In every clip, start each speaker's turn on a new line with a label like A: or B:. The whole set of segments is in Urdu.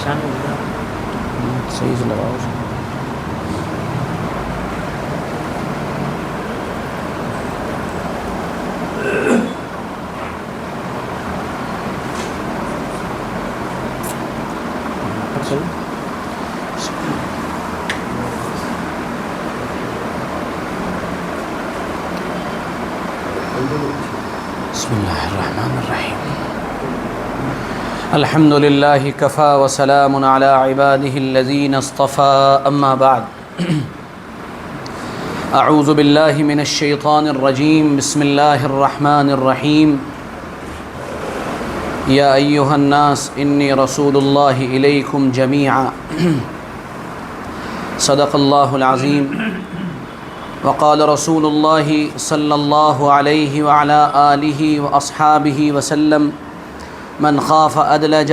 A: پریشان ہو گیا
B: صحیح سے لگاؤ اس کو. بسم اللہ الرحمن الرحیم. الحمد للہ کفا وسلام علی عباده الذین اصطفى اما بعد. اعوذ باللہ من الشیطان الرجیم. بسم اللہ الرحمن الرحیم. یا ایہا الناس انی رسول اللہ الیکم جمیعا. صدق اللہ العظیم. وقال رسول اللہ صلی اللہ علیہ وعلى آلہ واصحابہ وسلم من خاف ادلج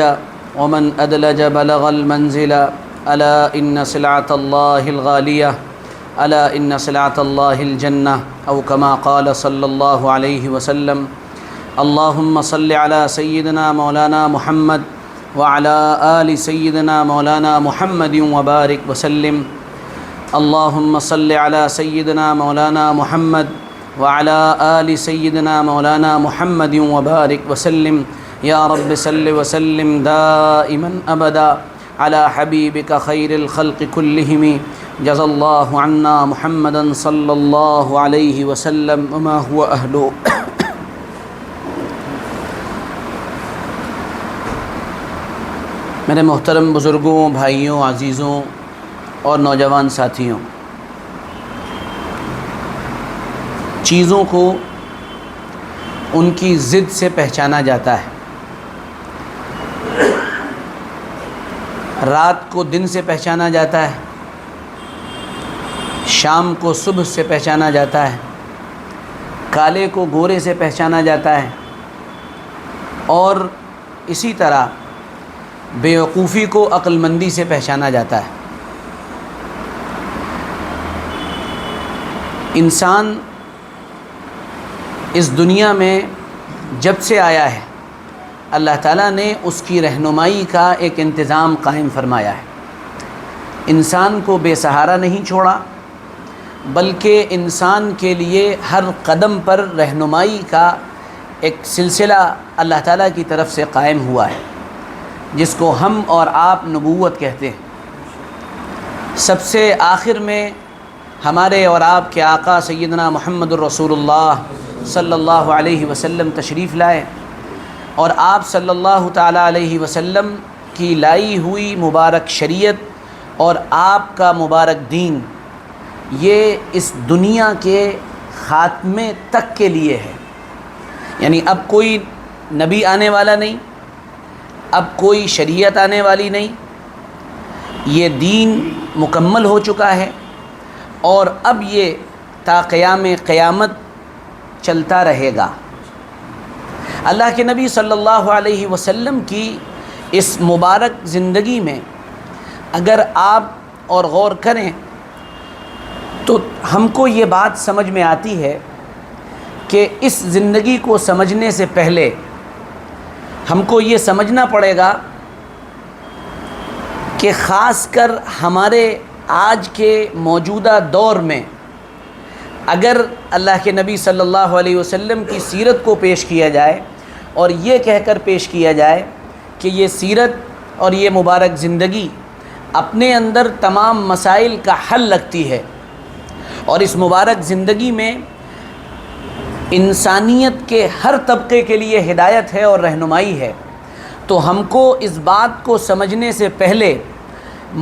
B: ومن ادلج بلغ المنزل الا ان سلعة اللہ الغالیہ الا ان سلعة اللہ الجنہ او کما قال صلی اللہ علیہ وسلم. اللہم صل علی سیدنا مولانا محمد وعلى آل سیدنا مولانا محمد وبارک وسلم. اللہم صل علی سیدنا مولانا محمد وعلى آل سیدنا مولانا محمد وبارک وسلم. یا رب صل وسلم دائما ابدا علی حبیبک خیر الخلق کلہم. جزا اللہ عنا محمدا صلی اللہ علیہ وسلم وما هو اہلو. میرے محترم بزرگوں، بھائیوں، عزیزوں اور نوجوان ساتھیوں، چیزوں کو ان کی ضد سے پہچانا جاتا ہے. رات کو دن سے پہچانا جاتا ہے، شام کو صبح سے پہچانا جاتا ہے، کالے کو گورے سے پہچانا جاتا ہے، اور اسی طرح بیوقوفی کو عقل مندی سے پہچانا جاتا ہے. انسان اس دنیا میں جب سے آیا ہے اللہ تعالیٰ نے اس کی رہنمائی کا ایک انتظام قائم فرمایا ہے. انسان کو بے سہارا نہیں چھوڑا، بلکہ انسان کے لیے ہر قدم پر رہنمائی کا ایک سلسلہ اللہ تعالیٰ کی طرف سے قائم ہوا ہے، جس کو ہم اور آپ نبوت کہتے ہیں. سب سے آخر میں ہمارے اور آپ کے آقا سیدنا محمد الرسول اللہ صلی اللہ علیہ وسلم تشریف لائے، اور آپ صلی اللہ تعالیٰ علیہ وسلم کی لائی ہوئی مبارک شریعت اور آپ کا مبارک دین یہ اس دنیا کے خاتمے تک کے لیے ہے. یعنی اب کوئی نبی آنے والا نہیں، اب کوئی شریعت آنے والی نہیں، یہ دین مکمل ہو چکا ہے، اور اب یہ تا قیام قیامت چلتا رہے گا. اللہ کے نبی صلی اللہ علیہ وسلم کی اس مبارک زندگی میں اگر آپ اور غور کریں تو ہم کو یہ بات سمجھ میں آتی ہے کہ اس زندگی کو سمجھنے سے پہلے ہم کو یہ سمجھنا پڑے گا کہ خاص کر ہمارے آج کے موجودہ دور میں اگر اللہ کے نبی صلی اللہ علیہ وسلم کی سیرت کو پیش کیا جائے اور یہ کہہ کر پیش کیا جائے کہ یہ سیرت اور یہ مبارک زندگی اپنے اندر تمام مسائل کا حل رکھتی ہے، اور اس مبارک زندگی میں انسانیت کے ہر طبقے کے لیے ہدایت ہے اور رہنمائی ہے، تو ہم کو اس بات کو سمجھنے سے پہلے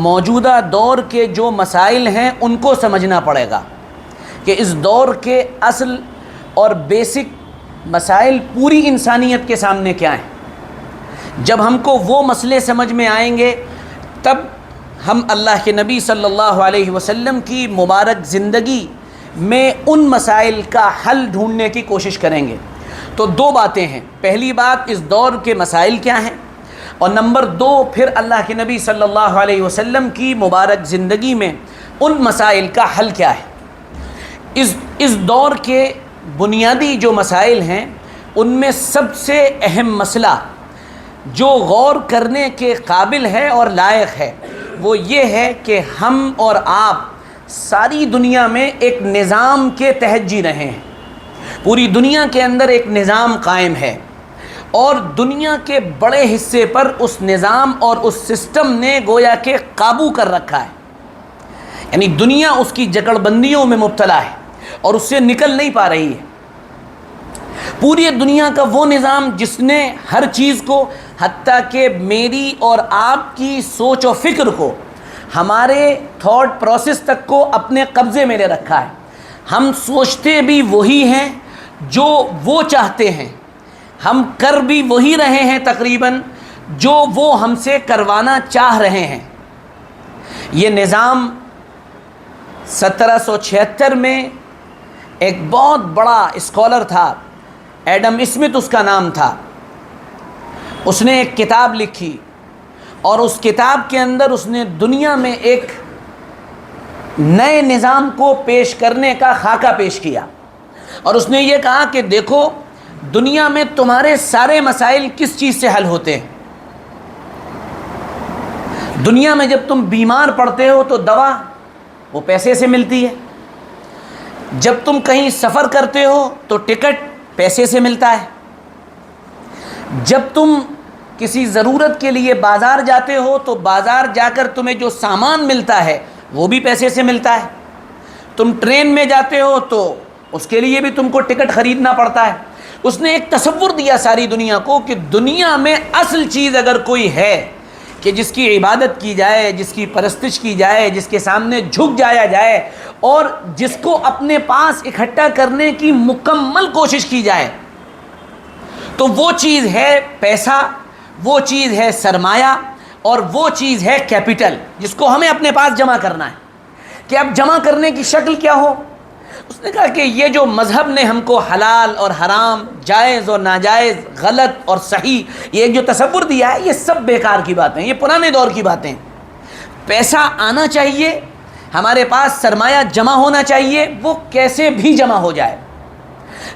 B: موجودہ دور کے جو مسائل ہیں ان کو سمجھنا پڑے گا کہ اس دور کے اصل اور بیسک مسائل پوری انسانیت کے سامنے کیا ہیں. جب ہم کو وہ مسئلے سمجھ میں آئیں گے تب ہم اللہ کے نبی صلی اللہ علیہ وسلم کی مبارک زندگی میں ان مسائل کا حل ڈھونڈنے کی کوشش کریں گے. تو دو باتیں ہیں، پہلی بات اس دور کے مسائل کیا ہیں، اور نمبر دو پھر اللہ کے نبی صلی اللہ علیہ وسلم کی مبارک زندگی میں ان مسائل کا حل کیا ہے. اس دور کے بنیادی جو مسائل ہیں ان میں سب سے اہم مسئلہ جو غور کرنے کے قابل ہے اور لائق ہے وہ یہ ہے کہ ہم اور آپ ساری دنیا میں ایک نظام کے تحت جی رہے ہیں. پوری دنیا کے اندر ایک نظام قائم ہے اور دنیا کے بڑے حصے پر اس نظام اور اس سسٹم نے گویا کہ قابو کر رکھا ہے. یعنی دنیا اس کی جکڑ بندیوں میں مبتلا ہے اور اس سے نکل نہیں پا رہی ہے. پوری دنیا کا وہ نظام جس نے ہر چیز کو، حتیٰ کہ میری اور آپ کی سوچ و فکر کو، ہمارے تھاٹ پروسیس تک کو اپنے قبضے میں لے رکھا ہے. ہم سوچتے بھی وہی ہیں جو وہ چاہتے ہیں، ہم کر بھی وہی رہے ہیں تقریباً جو وہ ہم سے کروانا چاہ رہے ہیں. یہ نظام 1776 میں ایک بہت بڑا اسکالر تھا، ایڈم اسمتھ اس کا نام تھا. اس نے ایک کتاب لکھی اور اس کتاب کے اندر اس نے دنیا میں ایک نئے نظام کو پیش کرنے کا خاکہ پیش کیا اور اس نے یہ کہا کہ دیکھو دنیا میں تمہارے سارے مسائل کس چیز سے حل ہوتے ہیں. دنیا میں جب تم بیمار پڑتے ہو تو دوا وہ پیسے سے ملتی ہے، جب تم کہیں سفر کرتے ہو تو ٹکٹ پیسے سے ملتا ہے، جب تم کسی ضرورت کے لیے بازار جاتے ہو تو بازار جا کر تمہیں جو سامان ملتا ہے وہ بھی پیسے سے ملتا ہے، تم ٹرین میں جاتے ہو تو اس کے لیے بھی تم کو ٹکٹ خریدنا پڑتا ہے. اس نے ایک تصور دیا ساری دنیا کو کہ دنیا میں اصل چیز اگر کوئی ہے کہ جس کی عبادت کی جائے، جس کی پرستش کی جائے، جس کے سامنے جھک جایا جائے اور جس کو اپنے پاس اکٹھا کرنے کی مکمل کوشش کی جائے، تو وہ چیز ہے پیسہ، وہ چیز ہے سرمایہ اور وہ چیز ہے کیپٹل، جس کو ہمیں اپنے پاس جمع کرنا ہے. کہ اب جمع کرنے کی شکل کیا ہو؟ اس نے کہا کہ یہ جو مذہب نے ہم کو حلال اور حرام، جائز اور ناجائز، غلط اور صحیح، یہ ایک جو تصور دیا ہے یہ سب بیکار کی باتیں، یہ پرانے دور کی باتیں. پیسہ آنا چاہیے، ہمارے پاس سرمایہ جمع ہونا چاہیے، وہ کیسے بھی جمع ہو جائے.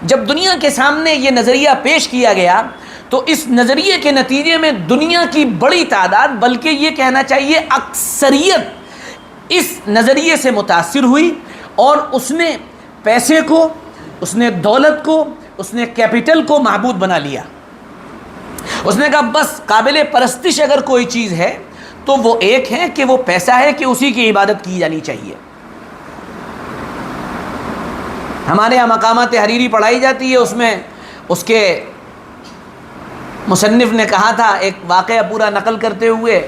B: جب دنیا کے سامنے یہ نظریہ پیش کیا گیا تو اس نظریے کے نتیجے میں دنیا کی بڑی تعداد، بلکہ یہ کہنا چاہیے اکثریت، اس نظریے سے متاثر ہوئی اور اس نے پیسے کو، اس نے دولت کو، اس نے کیپٹل کو معبود بنا لیا. اس نے کہا بس قابل پرستش اگر کوئی چیز ہے تو وہ ایک ہے کہ وہ پیسہ ہے، کہ اسی کی عبادت کی جانی چاہیے. ہمارے یہاں مقامات حریری پڑھائی جاتی ہے، اس میں اس کے مصنف نے کہا تھا ایک واقعہ پورا نقل کرتے ہوئے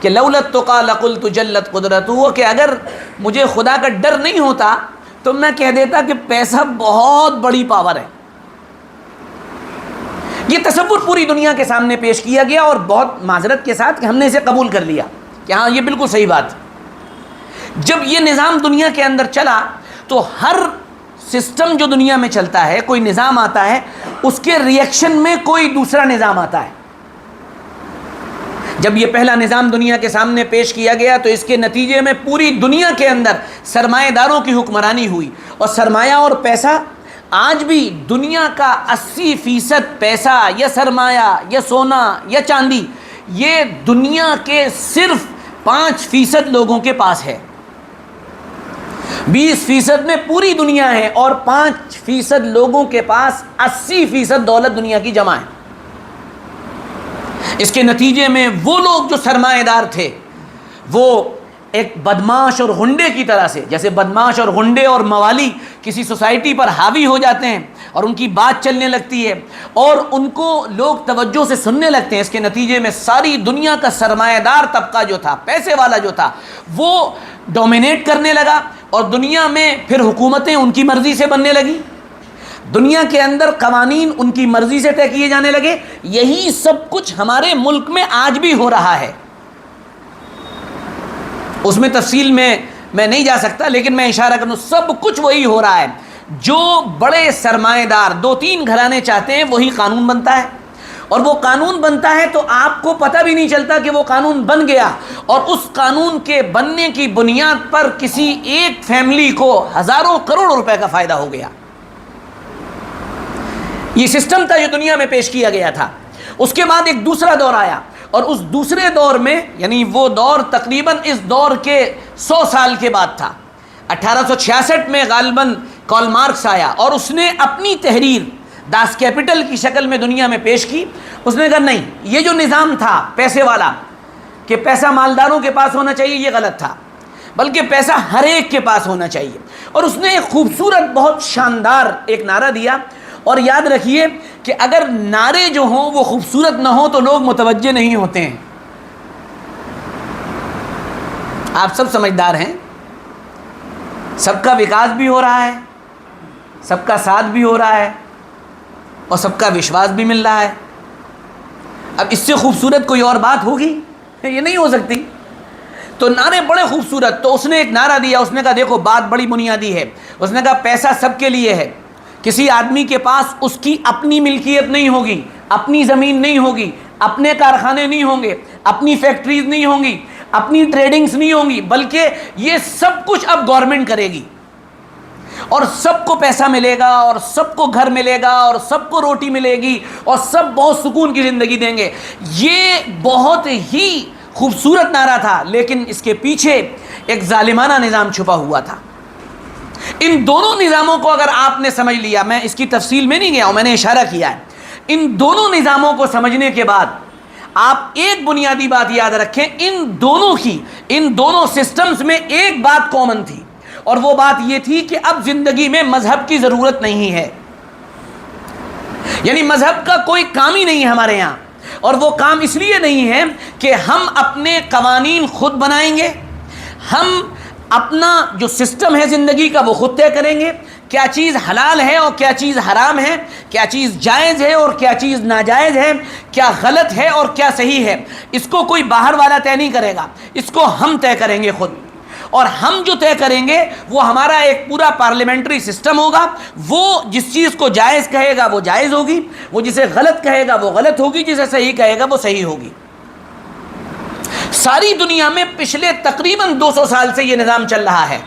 B: کہ لولا التقى لقلت جلت قدرته، کہ اگر مجھے خدا کا ڈر نہیں ہوتا تو میں کہہ دیتا کہ پیسہ بہت بڑی پاور ہے. یہ تصور پوری دنیا کے سامنے پیش کیا گیا اور بہت معذرت کے ساتھ کہ ہم نے اسے قبول کر لیا کہ ہاں یہ بالکل صحیح بات. جب یہ نظام دنیا کے اندر چلا تو ہر سسٹم جو دنیا میں چلتا ہے، کوئی نظام آتا ہے، اس کے ریئیکشن میں کوئی دوسرا نظام آتا ہے. جب یہ پہلا نظام دنیا کے سامنے پیش کیا گیا تو اس کے نتیجے میں پوری دنیا کے اندر سرمایہ داروں کی حکمرانی ہوئی، اور سرمایہ اور پیسہ آج بھی دنیا کا 80% پیسہ یا سرمایہ یا سونا یا چاندی یہ دنیا کے صرف 5% لوگوں کے پاس ہے. 20% میں پوری دنیا ہے اور 5% لوگوں کے پاس 80% دولت دنیا کی جمع ہے. اس کے نتیجے میں وہ لوگ جو سرمایہ دار تھے وہ ایک بدماش اور غنڈے کی طرح سے، جیسے بدماش اور غنڈے اور موالی کسی سوسائٹی پر حاوی ہو جاتے ہیں اور ان کی بات چلنے لگتی ہے اور ان کو لوگ توجہ سے سننے لگتے ہیں، اس کے نتیجے میں ساری دنیا کا سرمایہ دار طبقہ جو تھا، پیسے والا جو تھا، وہ ڈومینیٹ کرنے لگا اور دنیا میں پھر حکومتیں ان کی مرضی سے بننے لگیں، دنیا کے اندر قوانین ان کی مرضی سے طے کیے جانے لگے. یہی سب کچھ ہمارے ملک میں آج بھی ہو رہا ہے. اس میں تفصیل میں نہیں جا سکتا، لیکن میں اشارہ کروں سب کچھ وہی ہو رہا ہے. جو بڑے سرمایہ دار 2-3 گھرانے چاہتے ہیں وہی قانون بنتا ہے، اور وہ قانون بنتا ہے تو آپ کو پتہ بھی نہیں چلتا کہ وہ قانون بن گیا، اور اس قانون کے بننے کی بنیاد پر کسی ایک فیملی کو ہزاروں کروڑ روپے کا فائدہ ہو گیا. یہ سسٹم تھا جو دنیا میں پیش کیا گیا تھا. اس کے بعد ایک دوسرا دور آیا، اور اس دوسرے دور میں یعنی وہ دور تقریباً اس دور کے 100 سال کے بعد تھا، 1866 میں غالباً کارل مارکس آیا اور اس نے اپنی تحریر داس کیپٹل کی شکل میں دنیا میں پیش کی۔ اس نے کہا نہیں، یہ جو نظام تھا پیسے والا کہ پیسہ مالداروں کے پاس ہونا چاہیے، یہ غلط تھا، بلکہ پیسہ ہر ایک کے پاس ہونا چاہیے۔ اور اس نے ایک خوبصورت بہت شاندار ایک نعرہ دیا، اور یاد رکھیے کہ اگر نعرے جو ہوں وہ خوبصورت نہ ہوں تو لوگ متوجہ نہیں ہوتے ہیں۔ آپ سب سمجھدار ہیں، سب کا وکاس بھی ہو رہا ہے، سب کا ساتھ بھی ہو رہا ہے، اور سب کا وشواس بھی مل رہا ہے۔ اب اس سے خوبصورت کوئی اور بات ہوگی؟ یہ نہیں ہو سکتی۔ تو نعرے بڑے خوبصورت، تو اس نے ایک نعرہ دیا، اس نے کہا دیکھو بات بڑی بنیادی ہے، اس نے کہا پیسہ سب کے لیے ہے، کسی آدمی کے پاس اس کی اپنی ملکیت نہیں ہوگی، اپنی زمین نہیں ہوگی، اپنے کارخانے نہیں ہوں گے، اپنی فیکٹریز نہیں ہوں گی، اپنی ٹریڈنگز نہیں ہوں گی، بلکہ یہ سب کچھ اب گورنمنٹ کرے گی، اور سب کو پیسہ ملے گا، اور سب کو گھر ملے گا، اور سب کو روٹی ملے گی، اور سب بہت سکون کی زندگی دیں گے۔ یہ بہت ہی خوبصورت نعرہ تھا، لیکن اس کے پیچھے ایک ظالمانہ نظام چھپا ہوا تھا۔ ان دونوں نظاموں کو اگر آپ نے سمجھ لیا، میں اس کی تفصیل میں نہیں گیا ہوں، میں نے اشارہ کیا ہے، ان دونوں نظاموں کو سمجھنے کے بعد آپ ایک بنیادی بات یاد رکھیں، ان دونوں سسٹمز میں ایک بات کامن تھی، اور وہ بات یہ تھی کہ اب زندگی میں مذہب کی ضرورت نہیں ہے، یعنی مذہب کا کوئی کام ہی نہیں ہے ہمارے یہاں، اور وہ کام اس لیے نہیں ہے کہ ہم اپنے قوانین خود بنائیں گے، ہم اپنا جو سسٹم ہے زندگی کا وہ خود طے کریں گے، کیا چیز حلال ہے اور کیا چیز حرام ہے، کیا چیز جائز ہے اور کیا چیز ناجائز ہے، کیا غلط ہے اور کیا صحیح ہے، اس کو کوئی باہر والا طے نہیں کرے گا، اس کو ہم طے کریں گے خود۔ اور ہم جو طے کریں گے وہ ہمارا ایک پورا پارلیمنٹری سسٹم ہوگا، وہ جس چیز کو جائز کہے گا وہ جائز ہوگی، وہ جسے غلط کہے گا وہ غلط ہوگی، جسے صحیح کہے گا وہ صحیح ہوگی۔ ساری دنیا میں پچھلے تقریباً 200 سال سے یہ نظام چل رہا ہے،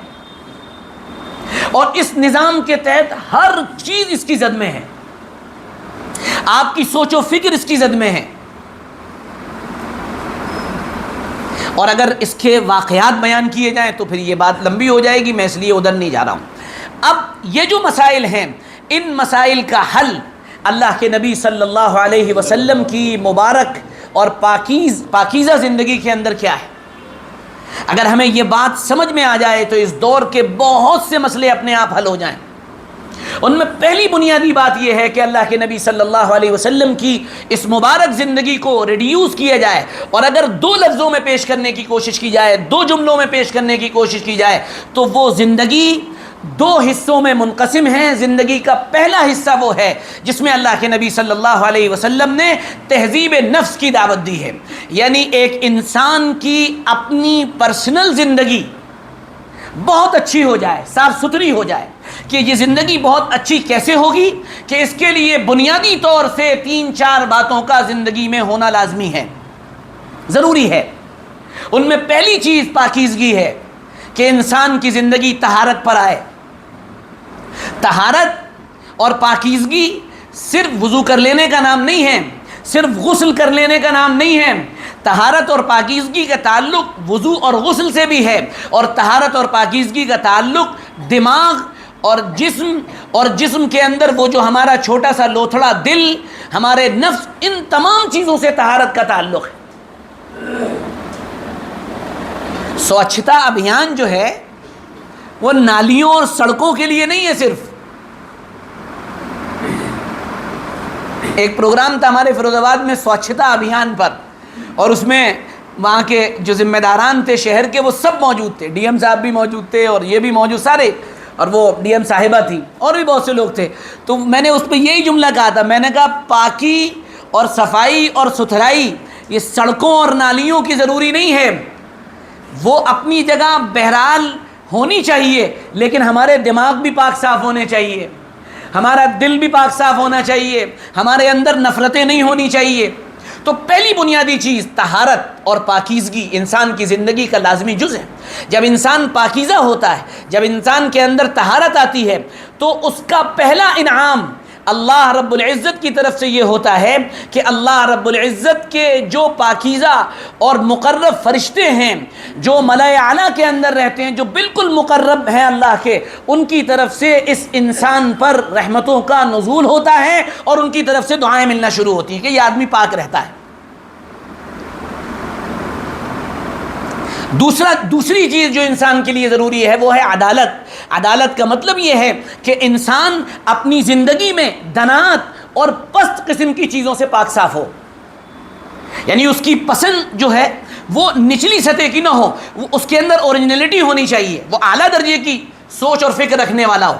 B: اور اس نظام کے تحت ہر چیز اس کی زد میں ہے، آپ کی سوچ و فکر اس کی زد میں ہے۔ اور اگر اس کے واقعات بیان کیے جائیں تو پھر یہ بات لمبی ہو جائے گی، میں اس لیے ادھر نہیں جا رہا ہوں۔ اب یہ جو مسائل ہیں، ان مسائل کا حل اللہ کے نبی صلی اللہ علیہ وسلم کی مبارک اور پاکیزہ زندگی کے اندر کیا ہے؟ اگر ہمیں یہ بات سمجھ میں آ جائے تو اس دور کے بہت سے مسئلے اپنے آپ حل ہو جائیں۔ ان میں پہلی بنیادی بات یہ ہے کہ اللہ کے نبی صلی اللہ علیہ وسلم کی اس مبارک زندگی کو ریڈیوس کیا جائے، اور اگر 2 لفظوں میں پیش کرنے کی کوشش کی جائے، 2 جملوں میں پیش کرنے کی کوشش کی جائے، تو وہ زندگی 2 حصوں میں منقسم ہے۔ زندگی کا پہلا حصہ وہ ہے جس میں اللہ کے نبی صلی اللہ علیہ وسلم نے تہذیب نفس کی دعوت دی ہے، یعنی ایک انسان کی اپنی پرسنل زندگی بہت اچھی ہو جائے، صاف ستھری ہو جائے۔ کہ یہ زندگی بہت اچھی کیسے ہوگی؟ کہ اس کے لیے بنیادی طور سے 3-4 باتوں کا زندگی میں ہونا لازمی ہے، ضروری ہے۔ ان میں پہلی چیز پاکیزگی ہے، کہ انسان کی زندگی طہارت پر آئے۔ طہارت اور پاکیزگی صرف وضو کر لینے کا نام نہیں ہے، صرف غسل کر لینے کا نام نہیں ہے۔ طہارت اور پاکیزگی کا تعلق وضو اور غسل سے بھی ہے، اور طہارت اور پاکیزگی کا تعلق دماغ اور جسم کے اندر وہ جو ہمارا چھوٹا سا لوتھڑا دل، ہمارے نفس، ان تمام چیزوں سے طہارت کا تعلق ہے۔ سوچھتا ابھیان جو ہے وہ نالیوں اور سڑکوں کے لیے نہیں ہے صرف۔ ایک پروگرام تھا ہمارے فیروز آباد میں سوچھتا ابھیان پر، اور اس میں وہاں کے جو ذمہ داران تھے شہر کے وہ سب موجود تھے، ڈی ایم صاحب بھی موجود تھے اور یہ بھی موجود سارے، اور وہ ڈی ایم صاحبہ تھی اور بھی بہت سے لوگ تھے۔ تو میں نے اس پہ یہی جملہ کہا تھا، میں نے کہا پاکی اور صفائی اور ستھرائی یہ سڑکوں اور نالیوں کی ضروری نہیں ہے، وہ اپنی جگہ بہرحال ہونی چاہیے، لیکن ہمارے دماغ بھی پاک صاف ہونے چاہیے، ہمارا دل بھی پاک صاف ہونا چاہیے، ہمارے اندر نفرتیں نہیں ہونی چاہیے۔ تو پہلی بنیادی چیز طہارت اور پاکیزگی انسان کی زندگی کا لازمی جز ہے۔ جب انسان پاکیزہ ہوتا ہے، جب انسان کے اندر طہارت آتی ہے، تو اس کا پہلا انعام اللہ رب العزت کی طرف سے یہ ہوتا ہے کہ اللہ رب العزت کے جو پاکیزہ اور مقرب فرشتے ہیں، جو ملائے اعلیٰ کے اندر رہتے ہیں، جو بالکل مقرب ہیں اللہ کے، ان کی طرف سے اس انسان پر رحمتوں کا نزول ہوتا ہے اور ان کی طرف سے دعائیں ملنا شروع ہوتی ہیں کہ یہ آدمی پاک رہتا ہے۔ دوسری چیز جو انسان کے لیے ضروری ہے وہ ہے عدالت۔ عدالت کا مطلب یہ ہے کہ انسان اپنی زندگی میں دنات اور پست قسم کی چیزوں سے پاک صاف ہو، یعنی اس کی پسند جو ہے وہ نچلی سطح کی نہ ہو، وہ اس کے اندر اوریجنلٹی ہونی چاہیے، وہ اعلیٰ درجے کی سوچ اور فکر رکھنے والا ہو۔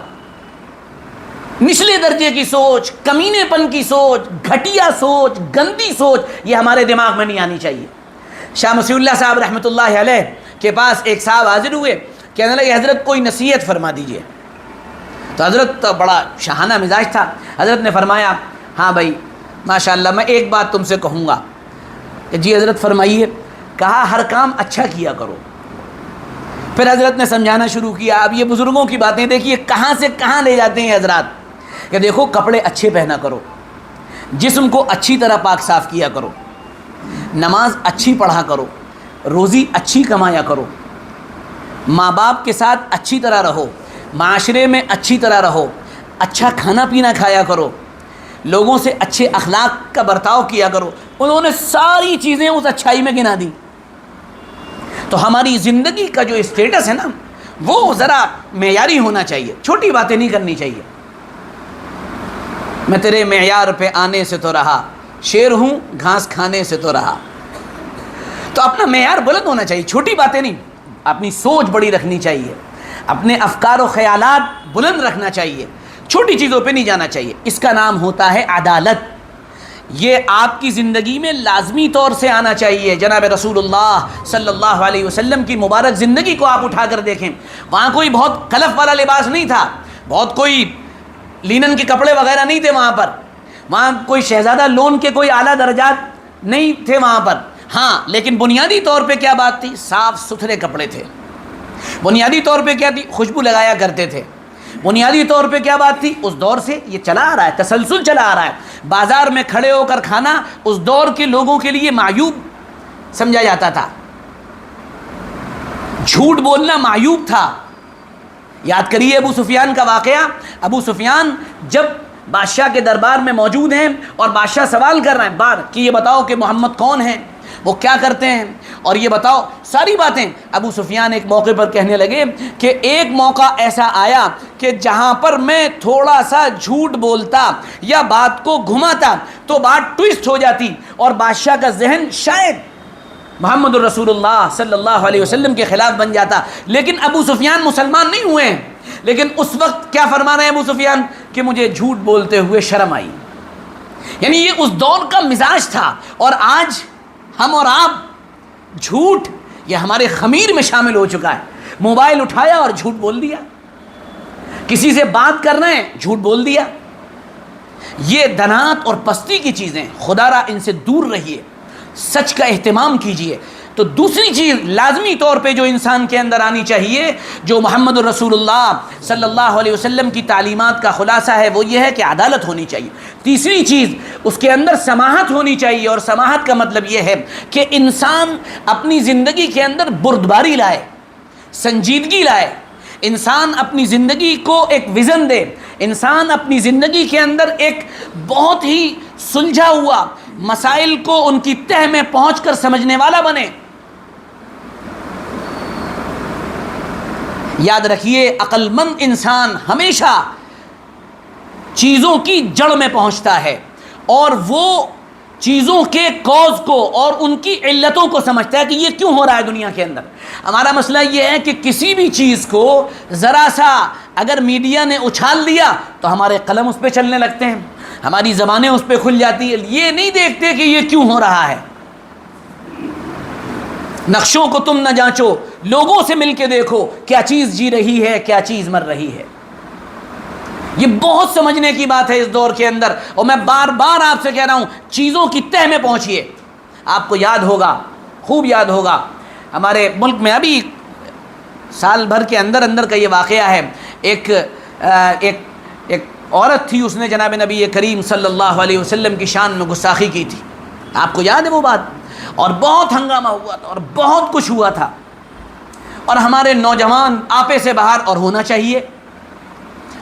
B: نچلے درجے کی سوچ، کمینے پن کی سوچ، گھٹیا سوچ، گندی سوچ یہ ہمارے دماغ میں نہیں آنی چاہیے۔ شاہ مسیح اللہ صاحب رحمۃ اللہ علیہ کے پاس ایک صاحب حاضر ہوئے، کہنے لگے حضرت کوئی نصیحت فرما دیجئے۔ تو حضرت بڑا شاہانہ مزاج تھا، حضرت نے فرمایا ہاں بھائی ماشاءاللہ میں ایک بات تم سے کہوں گا۔ کہ جی حضرت فرمائیے۔ کہا ہر کام اچھا کیا کرو۔ پھر حضرت نے سمجھانا شروع کیا۔ اب یہ بزرگوں کی باتیں دیکھیے کہاں سے کہاں لے جاتے ہیں حضرات، کہ دیکھو کپڑے اچھے پہنا کرو، جسم کو اچھی طرح پاک صاف کیا کرو، نماز اچھی پڑھا کرو، روزی اچھی کمایا کرو، ماں باپ کے ساتھ اچھی طرح رہو، معاشرے میں اچھی طرح رہو، اچھا کھانا پینا کھایا کرو، لوگوں سے اچھے اخلاق کا برتاؤ کیا کرو۔ انہوں نے ساری چیزیں اس اچھائی میں گنا دی۔ تو ہماری زندگی کا جو اسٹیٹس ہے نا وہ ذرا معیاری ہونا چاہیے، چھوٹی باتیں نہیں کرنی چاہیے۔ میں تیرے معیار پہ آنے سے تو رہا، شیر ہوں گھاس کھانے سے تو رہا۔ تو اپنا معیار بلند ہونا چاہیے، چھوٹی باتیں نہیں، اپنی سوچ بڑی رکھنی چاہیے، اپنے افکار و خیالات بلند رکھنا چاہیے، چھوٹی چیزوں پہ نہیں جانا چاہیے۔ اس کا نام ہوتا ہے عدالت۔ یہ آپ کی زندگی میں لازمی طور سے آنا چاہیے۔ جناب رسول اللہ صلی اللہ علیہ وسلم کی مبارک زندگی کو آپ اٹھا کر دیکھیں، وہاں کوئی بہت کلف والا لباس نہیں تھا، بہت کوئی لینن کے کپڑے وغیرہ نہیں تھے وہاں کوئی شہزادہ لون کے کوئی اعلیٰ درجات نہیں تھے وہاں پر۔ ہاں لیکن بنیادی طور پہ کیا بات تھی؟ صاف ستھرے کپڑے تھے۔ بنیادی طور پہ کیا تھی؟ خوشبو لگایا کرتے تھے۔ بنیادی طور پہ کیا بات تھی؟ اس دور سے یہ چلا آ رہا ہے، تسلسل چلا آ رہا ہے۔ بازار میں کھڑے ہو کر کھانا اس دور کے لوگوں کے لیے معیوب سمجھا جاتا تھا، جھوٹ بولنا معیوب تھا۔ یاد کریے ابو سفیان کا واقعہ۔ ابو سفیان جب بادشاہ کے دربار میں موجود ہیں اور بادشاہ سوال کر رہے ہیں کہ یہ بتاؤ کہ محمد کون ہیں، وہ کیا کرتے ہیں، اور یہ بتاؤ ساری باتیں۔ ابو سفیان ایک موقع پر کہنے لگے کہ ایک موقع ایسا آیا کہ جہاں پر میں تھوڑا سا جھوٹ بولتا یا بات کو گھماتا تو بات ٹویسٹ ہو جاتی اور بادشاہ کا ذہن شاید محمد الرسول اللہ صلی اللہ علیہ وسلم کے خلاف بن جاتا۔ لیکن ابو سفیان مسلمان نہیں ہوئے ہیں، لیکن اس وقت کیا فرما رہے ہیں ابو سفیان کہ مجھے جھوٹ بولتے ہوئے شرم آئی۔ یعنی یہ اس دور کا مزاج تھا، اور آج ہم اور آپ جھوٹ یہ ہمارے خمیر میں شامل ہو چکا ہے۔ موبائل اٹھایا اور جھوٹ بول دیا، کسی سے بات کر رہے ہیں جھوٹ بول دیا۔ یہ دنات اور پستی کی چیزیں، خدا را ان سے دور رہیے، سچ کا اہتمام کیجیے۔ تو دوسری چیز لازمی طور پہ جو انسان کے اندر آنی چاہیے، جو محمد الرسول اللہ صلی اللہ علیہ وسلم کی تعلیمات کا خلاصہ ہے، وہ یہ ہے کہ عدالت ہونی چاہیے۔ تیسری چیز اس کے اندر سماحت ہونی چاہیے، اور سماحت کا مطلب یہ ہے کہ انسان اپنی زندگی کے اندر بردباری لائے، سنجیدگی لائے، انسان اپنی زندگی کو ایک ویژن دے، انسان اپنی زندگی کے اندر ایک بہت ہی سلجھا ہوا مسائل کو ان کی تہ میں پہنچ کر سمجھنے والا بنے۔ یاد رکھیے عقل مند انسان ہمیشہ چیزوں کی جڑ میں پہنچتا ہے، اور وہ چیزوں کے کوز کو اور ان کی علتوں کو سمجھتا ہے کہ یہ کیوں ہو رہا ہے دنیا کے اندر۔ ہمارا مسئلہ یہ ہے کہ کسی بھی چیز کو ذرا سا اگر میڈیا نے اچھال دیا تو ہمارے قلم اس پہ چلنے لگتے ہیں، ہماری زبانیں اس پہ کھل جاتی ہیں، یہ نہیں دیکھتے کہ یہ کیوں ہو رہا ہے۔ نقشوں کو تم نہ جانچو، لوگوں سے مل کے دیکھو کیا چیز جی رہی ہے، کیا چیز مر رہی ہے۔ یہ بہت سمجھنے کی بات ہے اس دور کے اندر، اور میں بار بار آپ سے کہہ رہا ہوں چیزوں کی تہ میں پہنچیے۔ آپ کو یاد ہوگا، خوب یاد ہوگا، ہمارے ملک میں ابھی سال بھر کے اندر کا یہ واقعہ ہے۔ ایک عورت تھی، اس نے جناب نبی کریم صلی اللہ علیہ وسلم کی شان میں گستاخی کی تھی. آپ کو یاد ہے وہ بات؟ اور بہت ہنگامہ ہوا تھا اور بہت کچھ ہوا تھا. اور ہمارے نوجوان آپے سے باہر اور ہونا چاہیے،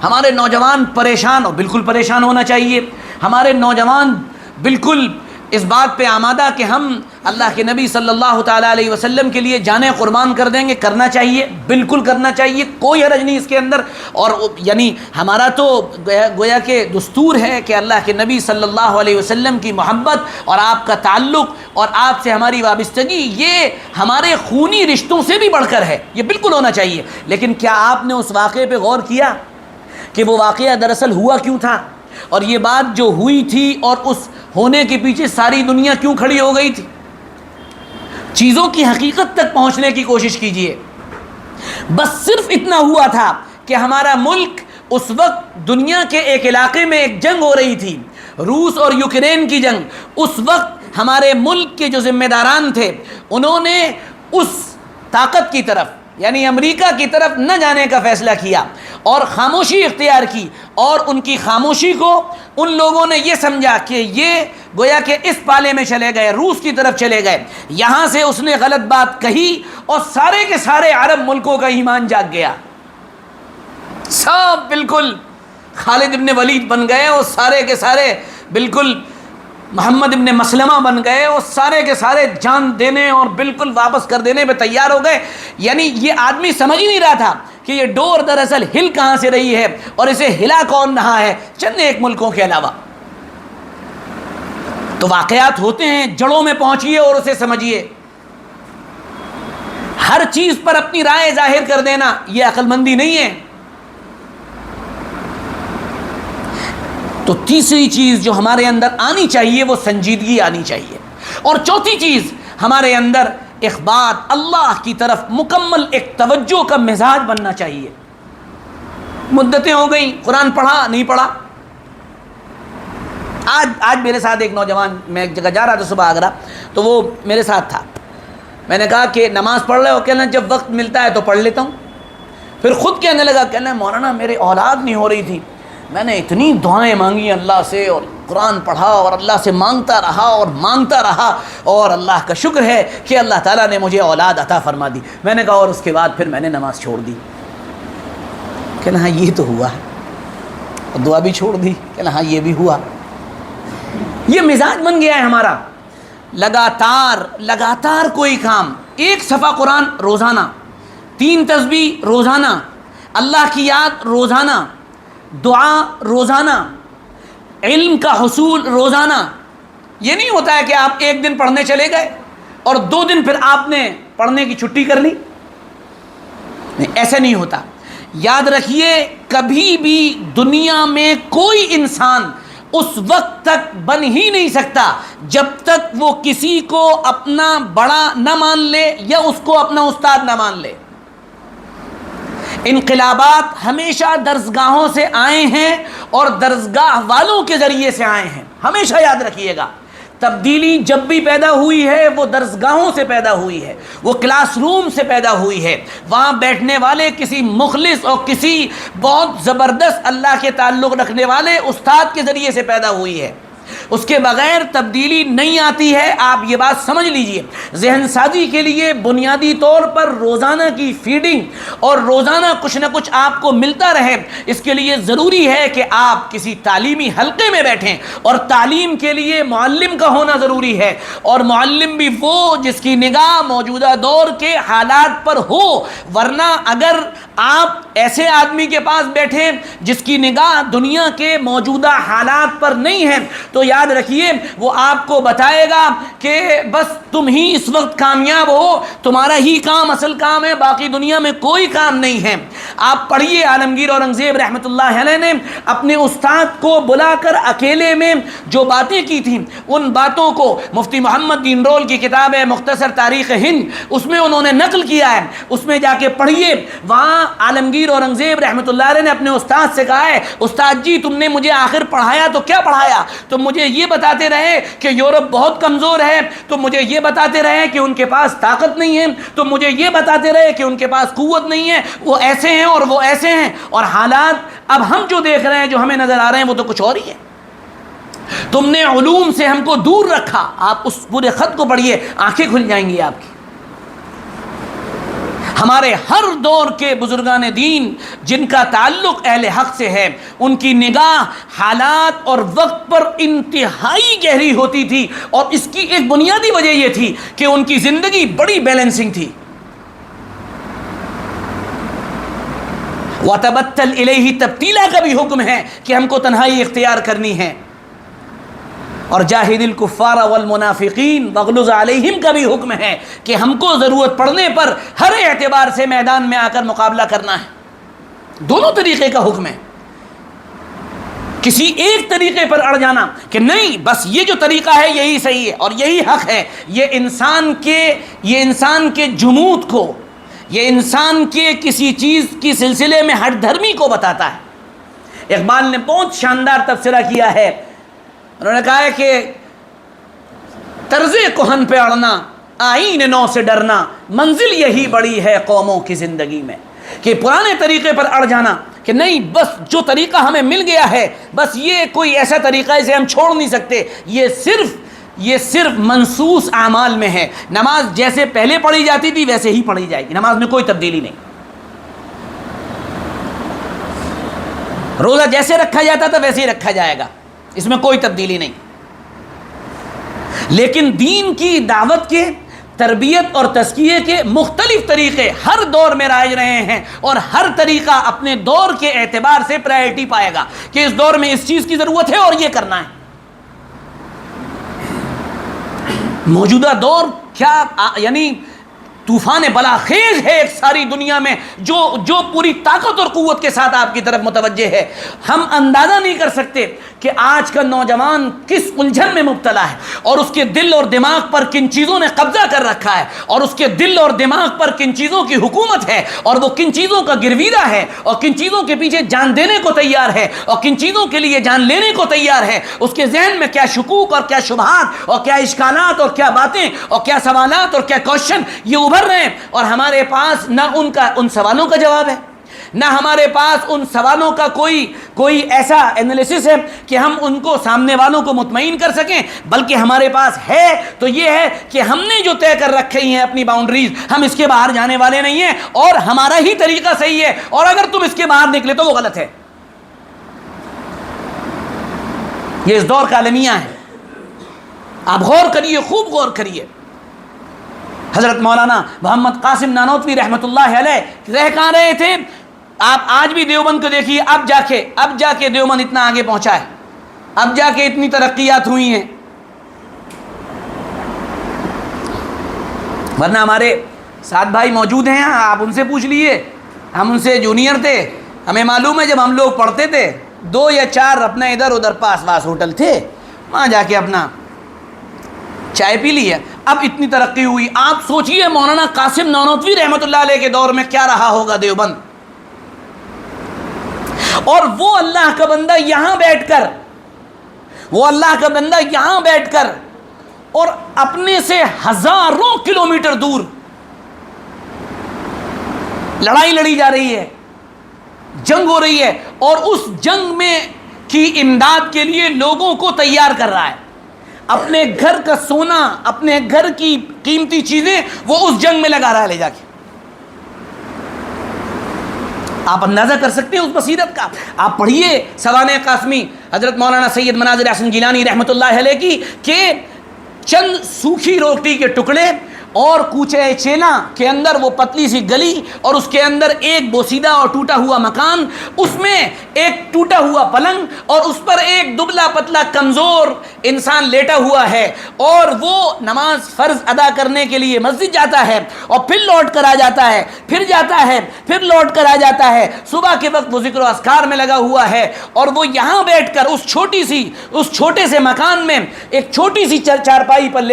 B: ہمارے نوجوان پریشان اور بالکل پریشان ہونا چاہیے. ہمارے نوجوان بالکل اس بات پہ آمادہ کہ ہم اللہ کے نبی صلی اللہ تعالیٰ علیہ وسلم کے لیے جانیں قربان کر دیں گے. کرنا چاہیے، بالکل کرنا چاہیے، کوئی حرج نہیں اس کے اندر. اور یعنی ہمارا تو گویا کہ دستور ہے کہ اللہ کے نبی صلی اللہ علیہ وسلم کی محبت اور آپ کا تعلق اور آپ سے ہماری وابستگی یہ ہمارے خونی رشتوں سے بھی بڑھ کر ہے، یہ بالکل ہونا چاہیے. لیکن کیا آپ نے اس واقعے پہ غور کیا کہ وہ واقعہ دراصل ہوا کیوں تھا، اور یہ بات جو ہوئی تھی اور اس ہونے کے پیچھے ساری دنیا کیوں کھڑی ہو گئی تھی؟ چیزوں کی حقیقت تک پہنچنے کی کوشش کیجئے. بس صرف اتنا ہوا تھا کہ ہمارا ملک اس وقت دنیا کے ایک علاقے میں ایک جنگ ہو رہی تھی، روس اور یوکرین کی جنگ. اس وقت ہمارے ملک کے جو ذمہ داران تھے انہوں نے اس طاقت کی طرف یعنی امریکہ کی طرف نہ جانے کا فیصلہ کیا اور خاموشی اختیار کی. اور ان کی خاموشی کو ان لوگوں نے یہ سمجھا کہ یہ گویا کہ اس پالے میں چلے گئے، روس کی طرف چلے گئے. یہاں سے اس نے غلط بات کہی اور سارے کے سارے عرب ملکوں کا ایمان جاگ گیا، سب بالکل خالد ابن ولید بن گئے اور سارے کے سارے بالکل محمد ابن مسلمہ بن گئے اور سارے کے سارے جان دینے اور بالکل واپس کر دینے پہ تیار ہو گئے. یعنی یہ آدمی سمجھ ہی نہیں رہا تھا کہ یہ ڈور دراصل ہل کہاں سے رہی ہے اور اسے ہلا کون رہا ہے چند ایک ملکوں کے علاوہ. تو واقعات ہوتے ہیں، جڑوں میں پہنچیے اور اسے سمجھیے. ہر چیز پر اپنی رائے ظاہر کر دینا یہ عقل مندی نہیں ہے. تو تیسری چیز جو ہمارے اندر آنی چاہیے وہ سنجیدگی آنی چاہیے. اور چوتھی چیز ہمارے اندر اخبات اللہ کی طرف مکمل ایک توجہ کا مزاج بننا چاہیے. مدتیں ہو گئیں، قرآن پڑھا نہیں پڑھا. آج میرے ساتھ ایک نوجوان، میں ایک جگہ جا رہا تھا صبح آگرہ، تو وہ میرے ساتھ تھا. میں نے کہا کہ نماز پڑھ رہے ہو؟ کہنا جب وقت ملتا ہے تو پڑھ لیتا ہوں. پھر خود کہنے لگا، کہنا مولانا میرے اولاد نہیں ہو رہی تھی، میں نے اتنی دعائیں مانگی اللہ سے اور قرآن پڑھا اور اللہ سے مانگتا رہا اور اللہ کا شکر ہے کہ اللہ تعالیٰ نے مجھے اولاد عطا فرما دی. میں نے کہا اور اس کے بعد پھر میں نے نماز چھوڑ دی. کہنا ہاں یہ تو ہوا ہے، اور دعا بھی چھوڑ دی. کہنا ہاں یہ بھی ہوا. یہ مزاج بن گیا ہے ہمارا. لگاتار کوئی کام، ایک صفحہ قرآن روزانہ، 3 تسبیح روزانہ، اللہ کی یاد روزانہ، دعا روزانہ، علم کا حصول روزانہ. یہ نہیں ہوتا ہے کہ آپ ایک دن پڑھنے چلے گئے اور 2 دن پھر آپ نے پڑھنے کی چھٹی کر لی. نہیں، ایسا نہیں ہوتا. یاد رکھیے کبھی بھی دنیا میں کوئی انسان اس وقت تک بن ہی نہیں سکتا جب تک وہ کسی کو اپنا بڑا نہ مان لے یا اس کو اپنا استاد نہ مان لے. انقلابات ہمیشہ درسگاہوں سے آئے ہیں اور درسگاہ والوں کے ذریعے سے آئے ہیں. ہمیشہ یاد رکھیے گا، تبدیلی جب بھی پیدا ہوئی ہے وہ درسگاہوں سے پیدا ہوئی ہے، وہ کلاس روم سے پیدا ہوئی ہے. وہاں بیٹھنے والے کسی مخلص اور کسی بہت زبردست اللہ کے تعلق رکھنے والے استاد کے ذریعے سے پیدا ہوئی ہے. اس کے بغیر تبدیلی نہیں آتی ہے. آپ یہ بات سمجھ لیجئے. ذہن سازی کے لیے بنیادی طور پر روزانہ کی فیڈنگ اور روزانہ کچھ نہ کچھ آپ کو ملتا رہے، اس کے لیے ضروری ہے کہ آپ کسی تعلیمی حلقے میں بیٹھیں. اور تعلیم کے لیے معلم کا ہونا ضروری ہے، اور معلم بھی وہ جس کی نگاہ موجودہ دور کے حالات پر ہو. ورنہ اگر آپ ایسے آدمی کے پاس بیٹھیں جس کی نگاہ دنیا کے موجودہ حالات پر نہیں ہے تو یاد رکھیے وہ آپ کو بتائے گا کہ بس تم ہی اس وقت کامیاب ہو، تمہارا ہی کام اصل کام ہے، باقی دنیا میں کوئی کام نہیں ہے. آپ پڑھیے عالمگیر اورنگزیب رحمۃ اللہ علیہ نے اپنے استاد کو بلا کر اکیلے میں جو باتیں کی تھیں ان باتوں کو مفتی محمد دین رول کی کتاب ہے مختصر تاریخ ہند، اس میں انہوں نے نقل کیا ہے. اس میں جا کے پڑھیے. وہاں عالمگیر اورنگزیب رحمۃ اللہ علیہ نے اپنے استاد سے کہا ہے، استاد جی تم نے مجھے آخر پڑھایا تو کیا پڑھایا؟ تم مجھے یہ بتاتے رہے کہ یورپ بہت کمزور ہے، تم مجھے یہ بتاتے رہے کہ ان کے پاس طاقت نہیں ہے، تم مجھے یہ بتاتے رہے کہ ان کے پاس قوت نہیں ہے، وہ ایسے ہیں اور وہ ایسے ہیں. اور حالات اب ہم جو دیکھ رہے ہیں، جو ہمیں نظر آ رہے ہیں، وہ تو کچھ اور ہی ہے۔ تم نے علوم سے ہم کو دور رکھا۔ آپ اس پورے خط کو پڑھیے، آنکھیں کھل جائیں گی آپ کی۔ ہمارے ہر دور کے بزرگان دین جن کا تعلق اہل حق سے ہے، ان کی نگاہ حالات اور وقت پر انتہائی گہری ہوتی تھی، اور اس کی ایک بنیادی وجہ یہ تھی کہ ان کی زندگی بڑی بیلنسنگ تھی۔ وَتَبَتَّلْ إِلَيْهِ تبتیلا کا بھی حکم ہے کہ ہم کو تنہائی اختیار کرنی ہے، اور جاہد الکفار والمنافقین واغلظ علیہم کا بھی حکم ہے کہ ہم کو ضرورت پڑنے پر ہر اعتبار سے میدان میں آ کر مقابلہ کرنا ہے۔ دونوں طریقے کا حکم ہے۔ کسی ایک طریقے پر اڑ جانا کہ نہیں بس یہ جو طریقہ ہے یہی صحیح ہے اور یہی حق ہے، یہ انسان کے جمود کو، یہ انسان کے کسی چیز کی سلسلے میں ہٹ دھرمی کو بتاتا ہے۔ اقبال نے بہت شاندار تبصرہ کیا ہے، انہوں نے کہا ہے کہ طرز کہن پہ اڑنا، آئین نو سے ڈرنا، منزل یہی بڑی ہے قوموں کی زندگی میں۔ کہ پرانے طریقے پر اڑ جانا کہ نہیں بس جو طریقہ ہمیں مل گیا ہے، بس یہ کوئی ایسا طریقہ ہے اسے ہم چھوڑ نہیں سکتے، یہ صرف منسوس اعمال میں ہے۔ نماز جیسے پہلے پڑھی جاتی تھی ویسے ہی پڑھی جائے گی، نماز میں کوئی تبدیلی نہیں۔ روزہ جیسے رکھا جاتا تھا ویسے ہی رکھا جائے گا، اس میں کوئی تبدیلی نہیں۔ لیکن دین کی دعوت کے، تربیت اور تزکیے کے مختلف طریقے ہر دور میں رائج رہے ہیں، اور ہر طریقہ اپنے دور کے اعتبار سے پرائرٹی پائے گا کہ اس دور میں اس چیز کی ضرورت ہے اور یہ کرنا ہے۔ موجودہ دور کیا یعنی طوفان بلاخیز ہے ایک ساری دنیا میں، جو پوری طاقت اور قوت کے ساتھ آپ کی طرف متوجہ ہے۔ ہم اندازہ نہیں کر سکتے کہ آج کا نوجوان کس الجھن میں مبتلا ہے، اور اس کے دل اور دماغ پر کن چیزوں نے قبضہ کر رکھا ہے، اور اس کے دل اور دماغ پر کن چیزوں کی حکومت ہے، اور وہ کن چیزوں کا گرویدہ ہے، اور کن چیزوں کے پیچھے جان دینے کو تیار ہے، اور کن چیزوں کے لیے جان لینے کو تیار ہے۔ اس کے ذہن میں کیا شکوک اور کیا شبہات اور کیا اشکالات اور کیا باتیں اور کیا سوالات اور کیا کوشچن یہ ابھر رہے ہیں، اور ہمارے پاس نہ ان سوالوں کا جواب ہے، نہ ہمارے پاس ان سوالوں کا کوئی ایسا انالیسس ہے کہ ہم ان کو سامنے والوں کو مطمئن کر سکیں، بلکہ ہمارے پاس ہے تو یہ ہے کہ ہم نے جو طے کر رکھے ہیں اپنی باؤنڈریز، ہم اس کے باہر جانے والے نہیں ہیں، اور ہمارا ہی طریقہ صحیح ہے، اور اگر تم اس کے باہر نکلے تو وہ غلط ہے۔ یہ اس دور کا المیہ ہے، آپ غور کریے، خوب غور کریے۔ حضرت مولانا محمد قاسم نانوتوی رحمۃ اللہ علیہ رہ کہاں رہے تھے؟ آپ آج بھی دیوبند کو دیکھیے، اب جا کے دیوبند اتنا آگے پہنچا ہے، اب جا کے اتنی ترقیات ہوئی ہیں، ورنہ ہمارے ساتھ بھائی موجود ہیں، آپ ان سے پوچھ لیجیے، ہم ان سے جونیئر تھے، ہمیں معلوم ہے جب ہم لوگ پڑھتے تھے 2 یا 4 اپنا ادھر ادھر پاس پاس ہوٹل تھے، وہاں جا کے اپنا چائے پی لی ہے۔ اب اتنی ترقی ہوئی، آپ سوچئے مولانا قاسم نانوتوی رحمۃ اللہ علیہ کے دور میں کیا رہا ہوگا دیوبند، اور وہ اللہ کا بندہ یہاں بیٹھ کر اور اپنے سے ہزاروں کلومیٹر دور لڑائی لڑی جا رہی ہے، جنگ ہو رہی ہے، اور اس جنگ میں کی امداد کے لیے لوگوں کو تیار کر رہا ہے، اپنے گھر کا سونا، اپنے گھر کی قیمتی چیزیں وہ اس جنگ میں لگا رہا ہے لے جا کے۔ آپ اندازہ کر سکتے ہیں اس بصیرت کا۔ آپ پڑھیے سوانح قاسمی حضرت مولانا سید مناظر احسن گیلانی رحمۃ اللہ علیہ کی، کہ چند سوکھی روٹی کے ٹکڑے اور کوچے چینا کے اندر وہ پتلی سی گلی، اور اس کے اندر ایک بوسیدہ اور ٹوٹا ہوا مکان، اس میں ایک ٹوٹا ہوا پلنگ، اور اس پر ایک دبلا پتلا کمزور انسان لیٹا ہوا ہے، اور وہ نماز فرض ادا کرنے کے لیے مسجد جاتا ہے، اور پھر لوٹ کر آ جاتا ہے، پھر جاتا ہے، پھر لوٹ کر آ جاتا ہے، صبح کے وقت وہ ذکر و اذکار میں لگا ہوا ہے، اور وہ یہاں بیٹھ کر اس چھوٹے سے مکان میں ایک چھوٹی سی چارپائی پر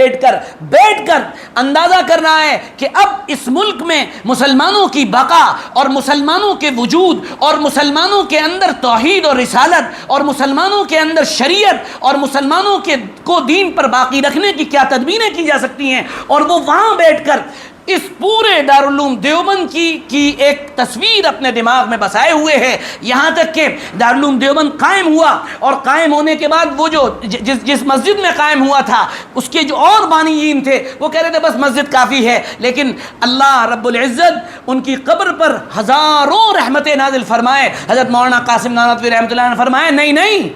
B: بیٹھ کر اندازہ کر رہا ہے کہ اب اس ملک میں مسلمانوں کی بقا اور مسلمانوں کے وجود اور مسلمانوں کے اندر توحید اور رسالت اور مسلمانوں کے اندر شریعت اور مسلمانوں کو دین پر باقی رکھنے کی کیا تدبیریں کی جا سکتی ہیں، اور وہ وہاں بیٹھ کر اس پورے دارالعلوم دیوبند کی ایک تصویر اپنے دماغ میں بسائے ہوئے ہے، یہاں تک کہ دارالعلوم دیوبند قائم ہوا، اور قائم ہونے کے بعد وہ جو جس مسجد میں قائم ہوا تھا اس کے جو اور بانیین تھے وہ کہہ رہے تھے بس مسجد کافی ہے، لیکن اللہ رب العزت ان کی قبر پر ہزاروں رحمتیں نازل فرمائے۔ حضرت مولانا قاسم نانوتوی رحمۃ اللہ نے فرمایا نہیں نہیں،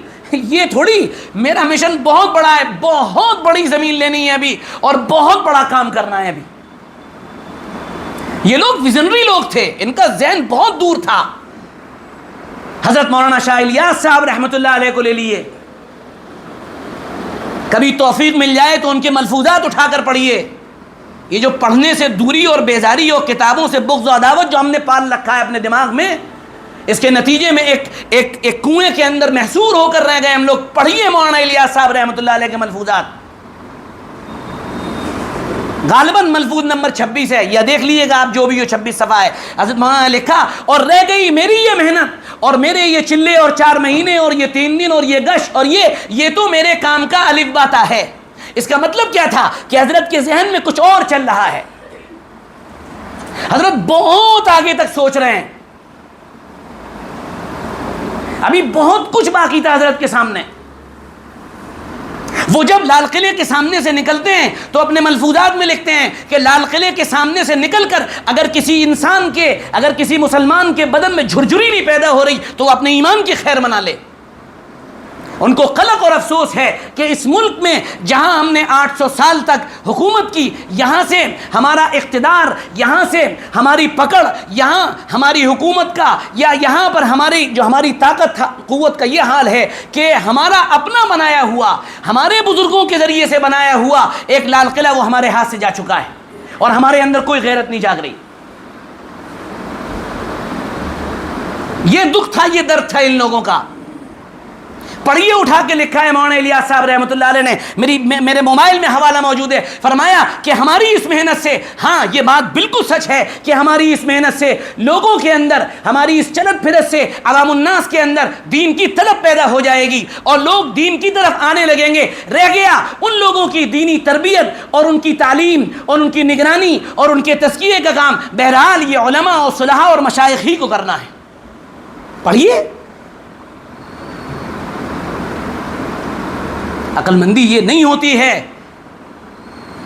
B: یہ تھوڑی، میرا مشن بہت بڑا ہے، بہت بڑی زمین لینی ہے ابھی اور بہت بڑا کام کرنا ہے ابھی۔ یہ لوگ ویژنری لوگ تھے، ان کا ذہن بہت دور تھا۔ حضرت مولانا شاہ الیاس صاحب رحمۃ اللہ علیہ کو لے لیے، کبھی توفیق مل جائے تو ان کے ملفوظات اٹھا کر پڑھیے۔ یہ جو پڑھنے سے دوری اور بیزاری اور کتابوں سے بغض و عداوت جو ہم نے پال رکھا ہے اپنے دماغ میں، اس کے نتیجے میں ایک کنویں کے اندر محصور ہو کر رہ گئے ہم لوگ۔ پڑھیے مولانا الیاس صاحب رحمۃ اللہ علیہ کے ملفوظات، غالباً ملفوظ نمبر 26 ہے، یا دیکھ لیجیے گا آپ جو بھی ہو، 26 صفحہ ہے۔ حضرت مولانا نے لکھا، اور رہ گئی میری یہ محنت اور میرے یہ چلے اور 4 مہینے اور یہ 3 دن اور یہ گش اور یہ تو میرے کام کا الف باتا ہے۔ اس کا مطلب کیا تھا کہ حضرت کے ذہن میں کچھ اور چل رہا ہے، حضرت بہت آگے تک سوچ رہے ہیں، ابھی بہت کچھ باقی تھا حضرت کے سامنے۔ وہ جب لال قلعے کے سامنے سے نکلتے ہیں تو اپنے ملفوظات میں لکھتے ہیں کہ لال قلعے کے سامنے سے نکل کر اگر کسی مسلمان کے بدن میں جھرجھری نہیں پیدا ہو رہی تو وہ اپنے ایمان کی خیر منا لے۔ ان کو قلق اور افسوس ہے کہ اس ملک میں جہاں ہم نے 800 سال تک حکومت کی، یہاں سے ہمارا اقتدار، یہاں سے ہماری پکڑ، یہاں ہماری حکومت کا یا یہاں پر ہماری طاقت قوت کا یہ حال ہے کہ ہمارا اپنا بنایا ہوا، ہمارے بزرگوں کے ذریعے سے بنایا ہوا ایک لال قلعہ وہ ہمارے ہاتھ سے جا چکا ہے اور ہمارے اندر کوئی غیرت نہیں جاگ رہی۔ یہ دکھ تھا، یہ درد تھا ان لوگوں کا۔ پڑھیے، اٹھا کے لکھا ہے مولانا الیاس صاحب رحمۃ اللہ علیہ نے، میرے موبائل میں حوالہ موجود ہے، فرمایا کہ ہماری اس محنت سے، ہاں یہ بات بالکل سچ ہے کہ ہماری اس محنت سے لوگوں کے اندر، ہماری اس چلت پھرت سے عوام الناس کے اندر دین کی طلب پیدا ہو جائے گی اور لوگ دین کی طرف آنے لگیں گے۔ رہ گیا ان لوگوں کی دینی تربیت اور ان کی تعلیم اور ان کی نگرانی اور ان کے تزکیے کا کام۔ بہرحال یہ علماء اور صلحاء اور مشائخ ہی کو کرنا ہے۔ پڑھیے، عقل مندی یہ نہیں ہوتی ہے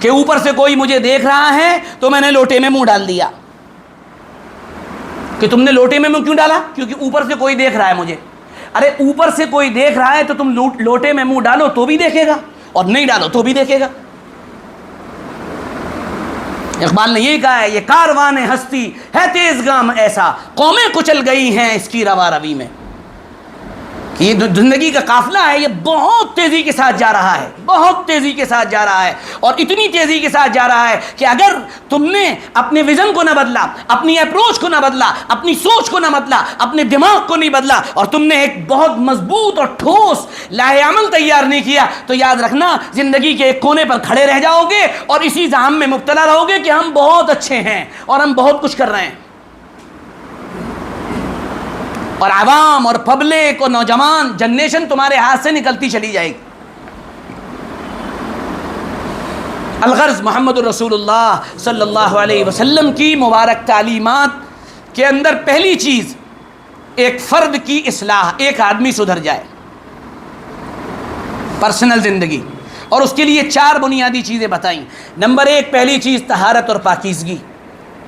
B: کہ اوپر سے کوئی مجھے دیکھ رہا ہے تو میں نے لوٹے میں منہ ڈال دیا۔ کہ تم نے لوٹے میں منہ کیوں ڈالا؟ کیونکہ اوپر سے کوئی دیکھ رہا ہے مجھے۔ ارے اوپر سے کوئی دیکھ رہا ہے تو تم لوٹے میں منہ ڈالو تو بھی دیکھے گا اور نہیں ڈالو تو بھی دیکھے گا۔ اقبال نے یہی کہا ہے، یہ کاروان ہستی ہے تیز گام ایسا، قومیں کچل گئی ہیں اس کی روا روی میں۔ کہ یہ زندگی کا قافلہ ہے، یہ بہت تیزی کے ساتھ جا رہا ہے، بہت تیزی کے ساتھ جا رہا ہے، اور اتنی تیزی کے ساتھ جا رہا ہے کہ اگر تم نے اپنے ویژن کو نہ بدلا، اپنی اپروچ کو نہ بدلا، اپنی سوچ کو نہ بدلا، اپنے دماغ کو نہیں بدلا، اور تم نے ایک بہت مضبوط اور ٹھوس لاہ عمل تیار نہیں کیا، تو یاد رکھنا زندگی کے ایک کونے پر کھڑے رہ جاؤ گے اور اسی زحام میں مبتلا رہو گے کہ ہم بہت اچھے ہیں اور ہم بہت کچھ کر رہے ہیں، اور عوام اور پبلک اور نوجوان جنریشن تمہارے ہاتھ سے نکلتی چلی جائے گی۔ الغرض محمد الرسول اللہ صلی اللہ علیہ وسلم کی مبارک تعلیمات کے اندر پہلی چیز ایک فرد کی اصلاح، ایک آدمی سدھر جائے، پرسنل زندگی، اور اس کے لیے 4 بنیادی چیزیں بتائیں۔ نمبر 1 پہلی چیز طہارت اور پاکیزگی،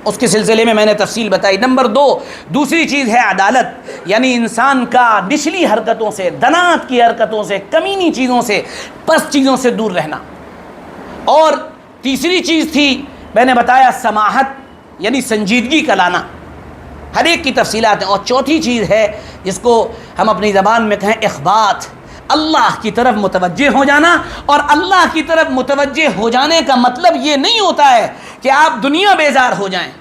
B: اس کے سلسلے میں نے تفصیل بتائی۔ نمبر 2 دوسری چیز ہے عدالت، یعنی انسان کا نچلی حرکتوں سے، دنات کی حرکتوں سے، کمینی چیزوں سے، پست چیزوں سے دور رہنا۔ اور تیسری چیز تھی میں نے بتایا سماحت، یعنی سنجیدگی کا لانا، ہر ایک کی تفصیلات ہیں۔ اور چوتھی چیز ہے جس کو ہم اپنی زبان میں کہیں اخبات، اللہ کی طرف متوجہ ہو جانا۔ اور اللہ کی طرف متوجہ ہو جانے کا مطلب یہ نہیں ہوتا ہے کہ آپ دنیا بیزار ہو جائیں۔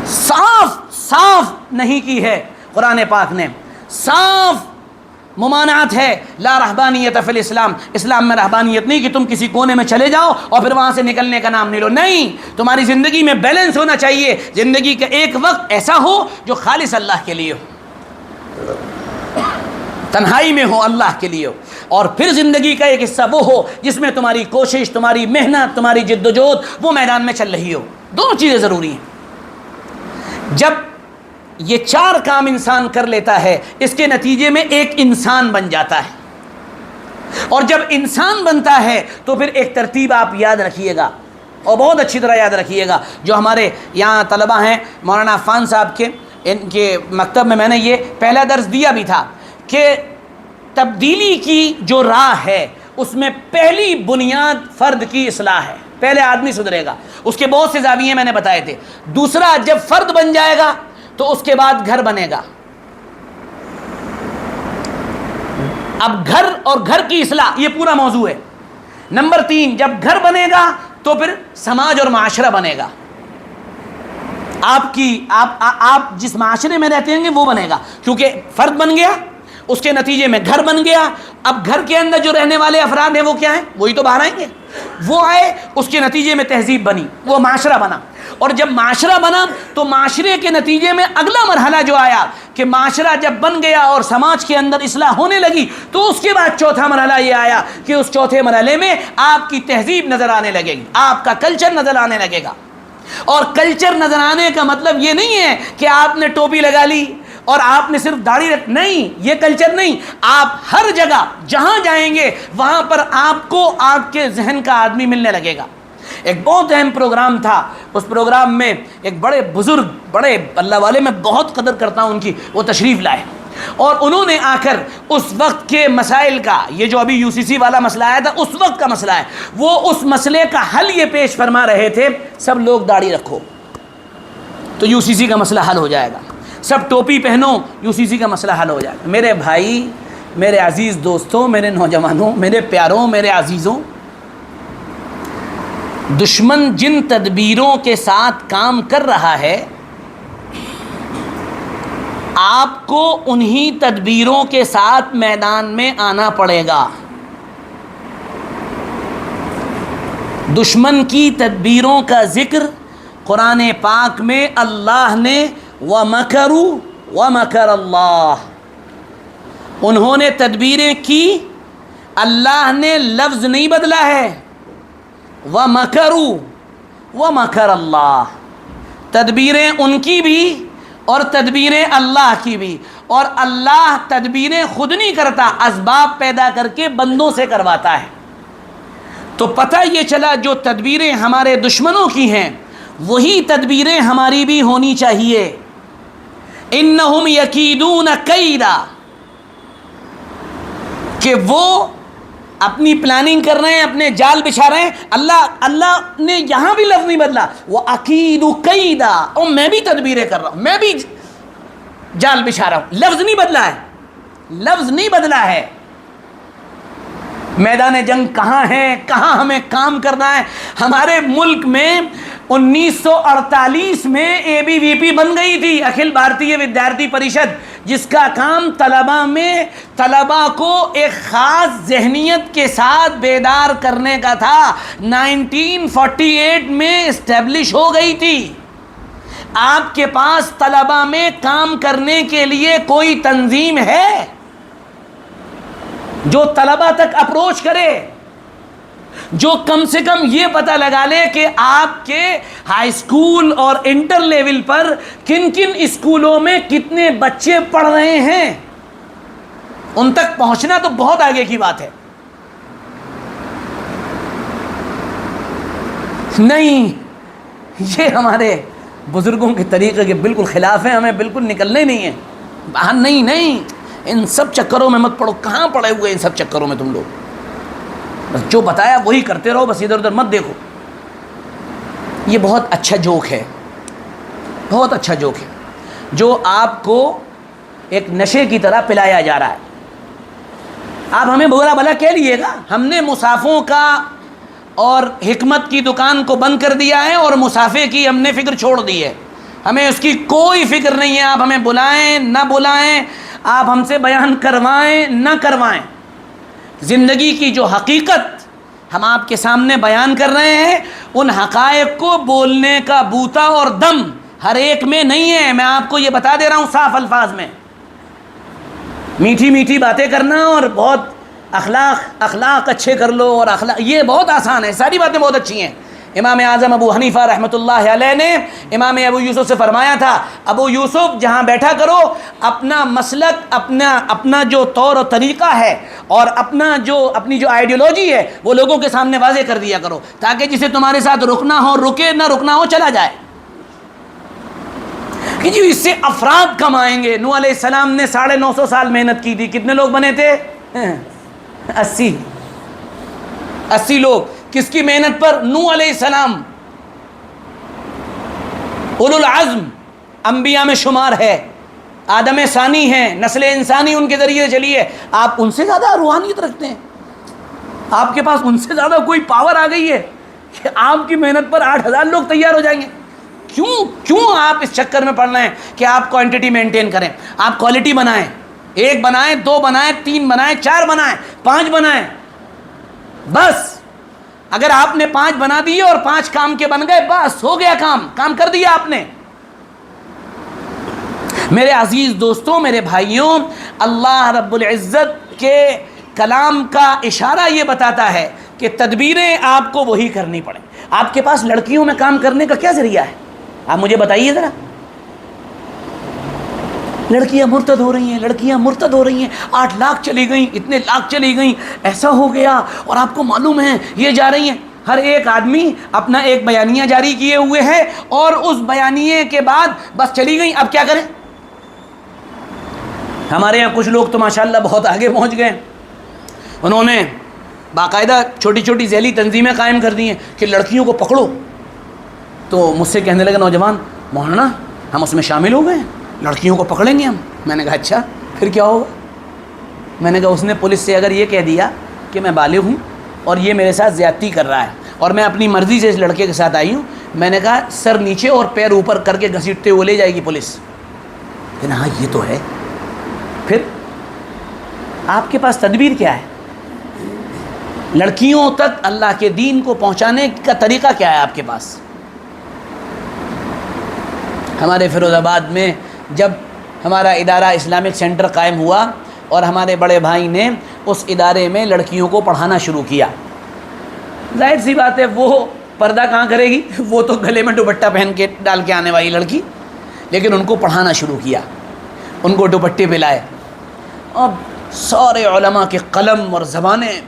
B: صاف صاف نہیں کی ہے قرآن پاک نے، صاف ممانعت ہے، لا رہبانیت فی الاسلام، اسلام میں رہبانیت نہیں کہ تم کسی کونے میں چلے جاؤ اور پھر وہاں سے نکلنے کا نام نہیں لو، نہیں، تمہاری زندگی میں بیلنس ہونا چاہیے، زندگی کا ایک وقت ایسا ہو جو خالص اللہ کے لیے ہو۔ تنہائی میں ہو اللہ کے لیے ہو، اور پھر زندگی کا ایک حصہ وہ ہو جس میں تمہاری کوشش، تمہاری محنت، تمہاری جد و جہد وہ میدان میں چل رہی ہو۔ دونوں چیزیں ضروری ہیں۔ جب یہ 4 کام انسان کر لیتا ہے، اس کے نتیجے میں ایک انسان بن جاتا ہے، اور جب انسان بنتا ہے تو پھر ایک ترتیب آپ یاد رکھیے گا، اور بہت اچھی طرح یاد رکھیے گا۔ جو ہمارے یہاں طلبہ ہیں، مولانا عفان صاحب کے، ان کے مکتب میں نے یہ پہلا درس دیا بھی تھا کہ تبدیلی کی جو راہ ہے اس میں پہلی بنیاد فرد کی اصلاح ہے۔ پہلے آدمی سدھرے گا، اس کے بہت سے زاویے میں نے بتائے تھے۔ دوسرا، جب فرد بن جائے گا تو اس کے بعد گھر بنے گا۔ اب گھر اور گھر کی اصلاح یہ پورا موضوع ہے۔ نمبر 3، جب گھر بنے گا تو پھر سماج اور معاشرہ بنے گا۔ آپ جس معاشرے میں رہتے ہیں وہ بنے گا، کیونکہ فرد بن گیا، اس کے نتیجے میں گھر بن گیا۔ اب گھر کے اندر جو رہنے والے افراد ہیں وہ کیا ہیں؟ وہی تو باہر آئیں گے۔ وہ آئے، اس کے نتیجے میں تہذیب بنی، وہ معاشرہ بنا، اور جب معاشرہ بنا تو معاشرے کے نتیجے میں اگلا مرحلہ جو آیا کہ معاشرہ جب بن گیا اور سماج کے اندر اصلاح ہونے لگی، تو اس کے بعد چوتھا مرحلہ یہ آیا کہ اس چوتھے مرحلے میں آپ کی تہذیب نظر آنے لگے گی، آپ کا کلچر نظر آنے لگے گا۔ اور کلچر نظر آنے کا مطلب یہ نہیں ہے کہ آپ نے ٹوپی لگا لی اور آپ نے صرف داڑھی نہیں، یہ کلچر نہیں۔ آپ ہر جگہ جہاں جائیں گے وہاں پر آپ کو آپ کے ذہن کا آدمی ملنے لگے گا۔ ایک بہت اہم پروگرام تھا، اس پروگرام میں ایک بڑے بزرگ، بڑے اللہ والے، میں بہت قدر کرتا ہوں ان کی، وہ تشریف لائے، اور انہوں نے آ کر اس وقت کے مسائل کا، یہ جو ابھی UCC والا مسئلہ آیا تھا اس وقت کا مسئلہ ہے، وہ اس مسئلے کا حل یہ پیش فرما رہے تھے، سب لوگ داڑھی رکھو تو UCC کا مسئلہ حل ہو جائے گا، سب ٹوپی پہنو UCC کا مسئلہ حل ہو جائے گا۔ میرے بھائی، میرے عزیز دوستوں، میرے نوجوانوں، میرے پیاروں، میرے عزیزوں، دشمن جن تدبیروں کے ساتھ کام کر رہا ہے، آپ کو انہی تدبیروں کے ساتھ میدان میں آنا پڑے گا۔ دشمن کی تدبیروں کا ذکر قرآن پاک میں اللہ نے وَمَكَرُوا وَمَكَرَ اللَّهُ، انہوں نے تدبیریں کی، اللہ نے لفظ نہیں بدلا ہے، وَمَكَرُوا وَمَكَرَ اللَّهُ، تدبیریں ان کی بھی اور تدبیریں اللہ کی بھی، اور اللہ تدبیریں خود نہیں کرتا، اسباب پیدا کر کے بندوں سے کرواتا ہے۔ تو پتہ یہ چلا جو تدبیریں ہمارے دشمنوں کی ہیں وہی تدبیریں ہماری بھی ہونی چاہیے۔ انہم یکیدون کیدا، کہ وہ اپنی پلاننگ کر رہے ہیں، اپنے جال بچھا رہے ہیں۔ اللہ نے یہاں بھی لفظ نہیں بدلا، وہ اکید کیدا، اور میں بھی تدبیریں کر رہا ہوں، میں بھی جال بچھا رہا ہوں، لفظ نہیں بدلا ہے، لفظ نہیں بدلا ہے۔ میدان جنگ کہاں ہے، کہاں ہمیں کام کرنا ہے؟ ہمارے ملک میں 1948 میں ABVP بن گئی تھی، اکھل بھارتیہ ودیارتھی پریشد، جس کا کام طلباء کو ایک خاص ذہنیت کے ساتھ بیدار کرنے کا تھا۔ 1948 میں اسٹیبلش ہو گئی تھی۔ آپ کے پاس طلباء میں کام کرنے کے لیے کوئی تنظیم ہے جو طلباء تک اپروچ کرے، جو کم سے کم یہ پتہ لگا لے کہ آپ کے ہائی اسکول اور انٹر لیول پر کن کن اسکولوں میں کتنے بچے پڑھ رہے ہیں؟ ان تک پہنچنا تو بہت آگے کی بات ہے۔ نہیں، یہ ہمارے بزرگوں کے طریقے کے بالکل خلاف ہے، ہمیں بالکل نکلنا ہی نہیں ہے باہر۔ نہیں، ان سب چکروں میں مت پڑو، کہاں پڑے ہوئے ان سب چکروں میں تم لوگ؟ بس جو بتایا وہی کرتے رہو، بس ادھر ادھر مت دیکھو۔ یہ بہت اچھا جوک ہے، بہت اچھا جوک ہے، جو آپ کو ایک نشے کی طرح پلایا جا رہا ہے۔ آپ ہمیں برا بھلا کہہ لیے گا، ہم نے مصحفوں کا اور حکمت کی دکان کو بند کر دیا ہے، اور مصحفے کی ہم نے فکر چھوڑ دی ہے، ہمیں اس کی کوئی فکر نہیں ہے۔ آپ ہمیں بلائیں نہ بلائیں، آپ ہم سے بیان کروائیں نہ کروائیں، زندگی کی جو حقیقت ہم آپ کے سامنے بیان کر رہے ہیں، ان حقائق کو بولنے کا بوتا اور دم ہر ایک میں نہیں ہے۔ میں آپ کو یہ بتا دے رہا ہوں صاف الفاظ میں، میٹھی میٹھی باتیں کرنا اور بہت اخلاق اچھے کر لو، اور اخلاق یہ بہت آسان ہے، ساری باتیں بہت اچھی ہیں۔ امام اعظم ابو حنیفہ رحمۃ اللہ علیہ نے امام ابو یوسف سے فرمایا تھا، ابو یوسف جہاں بیٹھا کرو اپنا مسلک، اپنا جو طور و طریقہ ہے اور اپنی جو آئیڈیالوجی ہے وہ لوگوں کے سامنے واضح کر دیا کرو، تاکہ جسے تمہارے ساتھ رکنا ہو رکے، نہ رکنا ہو چلا جائے، کہ جی اس سے افراد کم آئیں گے۔ نوح علیہ السلام نے 950 سال محنت کی تھی، کتنے لوگ بنے تھے؟ 80 لوگ۔ کس کی محنت پر؟ نوح علیہ السلام، اولو العزم انبیاء میں شمار ہے، آدم ثانی ہیں، نسل انسانی ان کے ذریعے چلی ہے۔ آپ ان سے زیادہ روحانیت رکھتے ہیں، آپ کے پاس ان سے زیادہ کوئی پاور آ گئی ہے کہ آپ کی محنت پر 8000 لوگ تیار ہو جائیں گے۔ کیوں آپ اس چکر میں پڑ رہے ہیں کہ آپ کوانٹٹی مینٹین کریں؟ آپ کوالٹی بنائیں، 1 بنائیں، 2 بنائیں، 3 بنائیں، 4 بنائیں، 5 بنائیں، بس۔ اگر آپ نے 5 بنا دیے اور 5 کام کے بن گئے، بس ہو گیا، کام کر دیا آپ نے۔ میرے عزیز دوستوں، میرے بھائیوں، اللہ رب العزت کے کلام کا اشارہ یہ بتاتا ہے کہ تدبیریں آپ کو وہی کرنی پڑیں۔ آپ کے پاس لڑکیوں میں کام کرنے کا کیا ذریعہ ہے؟ آپ مجھے بتائیے ذرا۔ لڑکیاں مرتد ہو رہی ہیں، 8 لاکھ چلی گئیں، اتنے لاکھ چلی گئیں، ایسا ہو گیا، اور آپ کو معلوم ہے یہ جا رہی ہیں۔ ہر ایک آدمی اپنا ایک بیانیہ جاری کیے ہوئے ہے، اور اس بیانیے کے بعد بس چلی گئیں۔ اب کیا کریں؟ ہمارے یہاں کچھ لوگ تو ماشاءاللہ بہت آگے پہنچ گئے، انہوں نے باقاعدہ چھوٹی چھوٹی ذیلی تنظیمیں قائم کر دی ہیں کہ لڑکیوں کو پکڑو۔ تو مجھ سے کہنے لگے نوجوان، مولانا ہم اس میں شامل ہو گئے ہیں، لڑکیوں کو پکڑیں گے ہم۔ میں نے کہا اچھا پھر کیا ہوگا؟ میں نے کہا اس نے پولیس سے اگر یہ کہہ دیا کہ میں بالغ ہوں اور یہ میرے ساتھ زیادتی کر رہا ہے اور میں اپنی مرضی سے اس لڑکے کے ساتھ آئی ہوں، میں نے کہا سر نیچے اور پیر اوپر کر کے گھسیٹتے ہوئے لے جائے گی پولیس۔ کہنا ہاں یہ تو ہے۔ پھر آپ کے پاس تدبیر کیا ہے؟ لڑکیوں تک اللہ کے دین کو پہنچانے کا طریقہ کیا ہے آپ کے پاس؟ ہمارے فیروز آباد میں جب ہمارا ادارہ اسلامک سینٹر قائم ہوا اور ہمارے بڑے بھائی نے اس ادارے میں لڑکیوں کو پڑھانا شروع کیا، ظاہر سی بات ہے وہ پردہ کہاں کرے گی، وہ تو گلے میں دوپٹہ پہن کے ڈال کے آنے والی لڑکی، لیکن ان کو پڑھانا شروع کیا، ان کو دوپٹے پلائے۔ اب سارے علماء کے قلم اور زبانیں